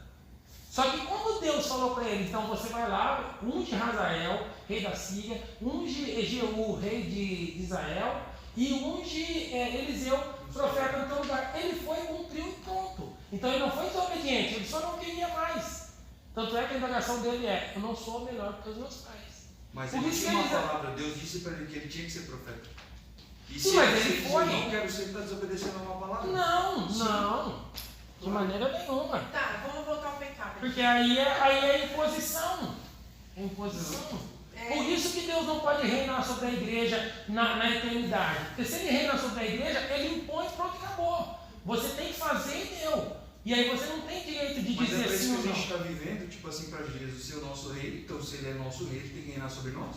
A: Só que quando Deus falou para ele, então você vai lá, unge Hazael, rei da Síria, unge Jeú, rei de Israel, e unge Eliseu, profeta no teu lugar. Ele foi, cumpriu e pronto. Então ele não foi desobediente, ele só não queria mais. Tanto é que a indagação dele é, eu não sou melhor que os meus pais.
F: Mas
A: Por
F: ele
A: isso
F: tinha
A: que
F: uma
A: ele-
F: palavra, Deus disse para ele que ele tinha que ser profeta. E
A: Sim,
F: se
A: mas
F: ele
A: ele
F: diz,
A: foi.
F: eu não quero ser, ele está desobedecendo a uma palavra.
A: Não, de maneira nenhuma.
D: Tá, vamos voltar ao pecado.
A: Porque aí é imposição. É imposição. Por isso que Deus não pode reinar sobre a igreja na eternidade. Porque se ele reina sobre a igreja, ele impõe, pronto, acabou. Você tem que fazer e deu. E aí você não tem direito de
F: Mas
A: dizer
F: é para
A: sim
F: isso
A: ou
F: que a gente
A: não.
F: está vivendo, tipo assim, para Jesus ser o nosso rei. Então, se ele é nosso rei, ele tem que reinar sobre nós.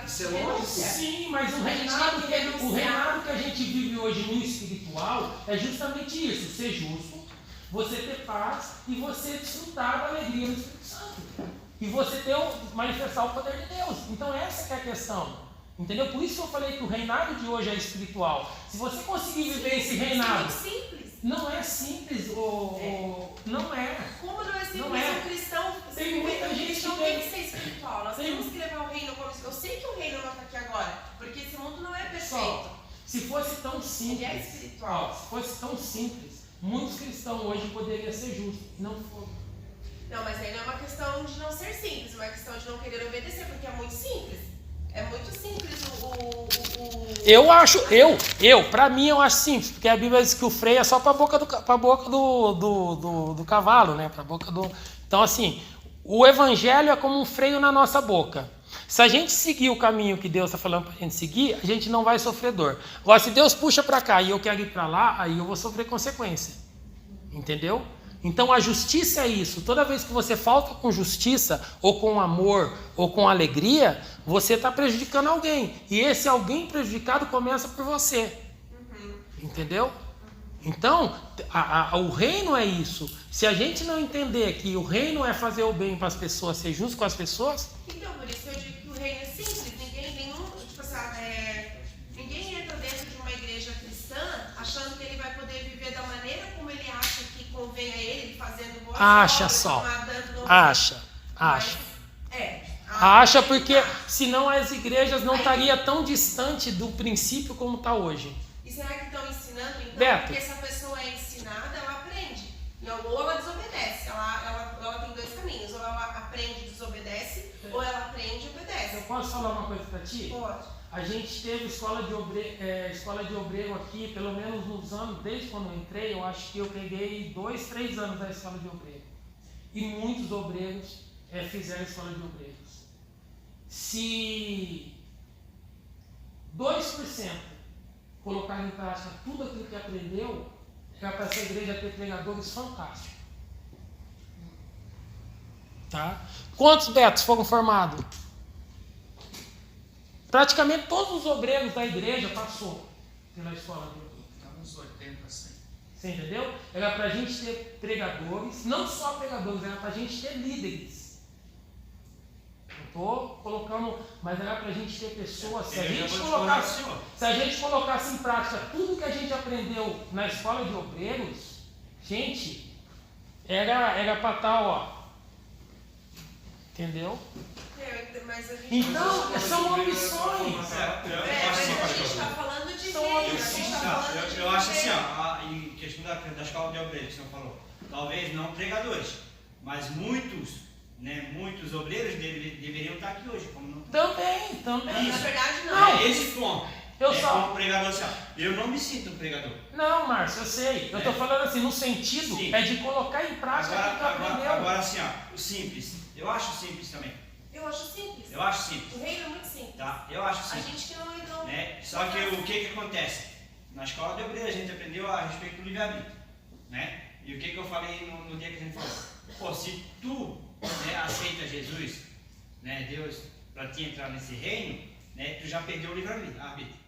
F: Isso é lógico.
A: Sim, mas o
D: A gente
A: reinado,
D: tem que renunciar.
A: o reinado que a gente vive hoje no espiritual é justamente isso, ser justo, você ter paz e você desfrutar da alegria do Espírito Santo. E você manifestar o poder de Deus. Então essa que é a questão. Entendeu? Por isso que eu falei que o reinado de hoje é espiritual. Se você conseguir viver esse reinado,
D: Isso é muito simples.
A: não é simples, não é.
D: Como não é simples
A: Não é.
D: um cristão?
A: Tem muita
D: um
A: gente
D: cristão
A: que
D: tem
A: tem-
D: que ser espiritual. Nós
A: tem-
D: temos que levar o reino como. Eu sei que o reino não está aqui agora, porque esse mundo não é perfeito.
A: Só, se fosse tão simples,
D: Ele é espiritual.
A: ó, se fosse tão simples, muitos cristãos hoje poderiam ser justos. Não foram.
D: Não, mas aí não é uma questão de não ser simples, é uma questão de não querer obedecer, porque é muito simples. É muito simples
A: Pra mim eu acho simples, porque a Bíblia diz que o freio é só pra boca do cavalo, né? Pra boca do. Então, assim, o evangelho é como um freio na nossa boca. Se a gente seguir o caminho que Deus está falando pra gente seguir, a gente não vai sofrer dor. Agora, se Deus puxa pra cá e eu quero ir pra lá, aí eu vou sofrer consequência. Entendeu? Então a justiça é isso. Toda vez que você falta com justiça, ou com amor, ou com alegria, você está prejudicando alguém. E esse alguém prejudicado começa por você. Entendeu? Então, o reino é isso. Se a gente não entender que o reino é fazer o bem para as pessoas, ser justo com as pessoas.
D: Então, por isso que eu digo que o reino é simples. Ninguém entra dentro de uma igreja cristã achando que ele vai poder viver da maneira como ele acha que convém a ele, fazendo boas
A: Acha
D: obras,
A: só.
D: dando no
A: Acha.
D: Mas,
A: Acha porque senão as igrejas não estariam tão distante do princípio como está hoje.
D: E será que estão ensinando então?
A: Beto.
D: Porque se a pessoa é ensinada, ela aprende. Ou ela desobedece. Ela tem dois caminhos. Ou ela aprende e desobedece, ou ela aprende e obedece.
A: Eu posso falar uma coisa para ti?
D: Pode.
A: A gente teve escola de obreiro aqui, pelo menos nos anos, desde quando eu entrei, eu acho que eu peguei 2, 3 anos da escola de obreiro. E muitos obreiros fizeram a escola de obreiros. Se 2% colocar em prática tudo aquilo que aprendeu, é para essa igreja ter pregadores fantásticos. Tá? Quantos betos foram formados? Praticamente todos os obreiros da igreja passou pela escola de obreiros.
E: Está uns 80, 100.
A: Você entendeu? Era para a gente ter pregadores, não só pregadores, era para a gente ter líderes. Estou colocando, mas era para a gente ter pessoas. Se a gente colocasse em prática tudo que a gente aprendeu na escola de obreiros, gente, era para tal, ó. Entendeu?
D: Mas a gente
A: Então, são ambições.
D: mas a gente está falando de reino. A gente está falando de
G: Eu acho assim,
D: reino.
G: ó, em questão da escola de obreiros que você falou, talvez não pregadores, mas muitos obreiros deveriam estar aqui hoje, como não estão.
A: Também.
D: Na verdade, não.
A: Não.
G: É esse ponto. Como pregador, assim, ó, eu não me sinto um pregador.
A: Não, Márcio, eu sei. Eu estou falando assim, no sentido
G: Sim.
A: é de colocar em prática o que aprendeu.
G: Agora assim, ó, o simples. Eu acho simples também.
D: Eu acho simples.
G: Eu acho simples.
D: O reino é muito simples.
G: Tá? Eu acho
D: A
G: simples.
D: gente que não
G: Né? Só que o que acontece? Na escola de obreiro a gente aprendeu a respeito do livre-arbítrio. Né? E o que eu falei no dia que a gente falou? Pô, se tu aceita Jesus, né, Deus, para te entrar nesse reino, né, tu já perdeu o livre-arbítrio.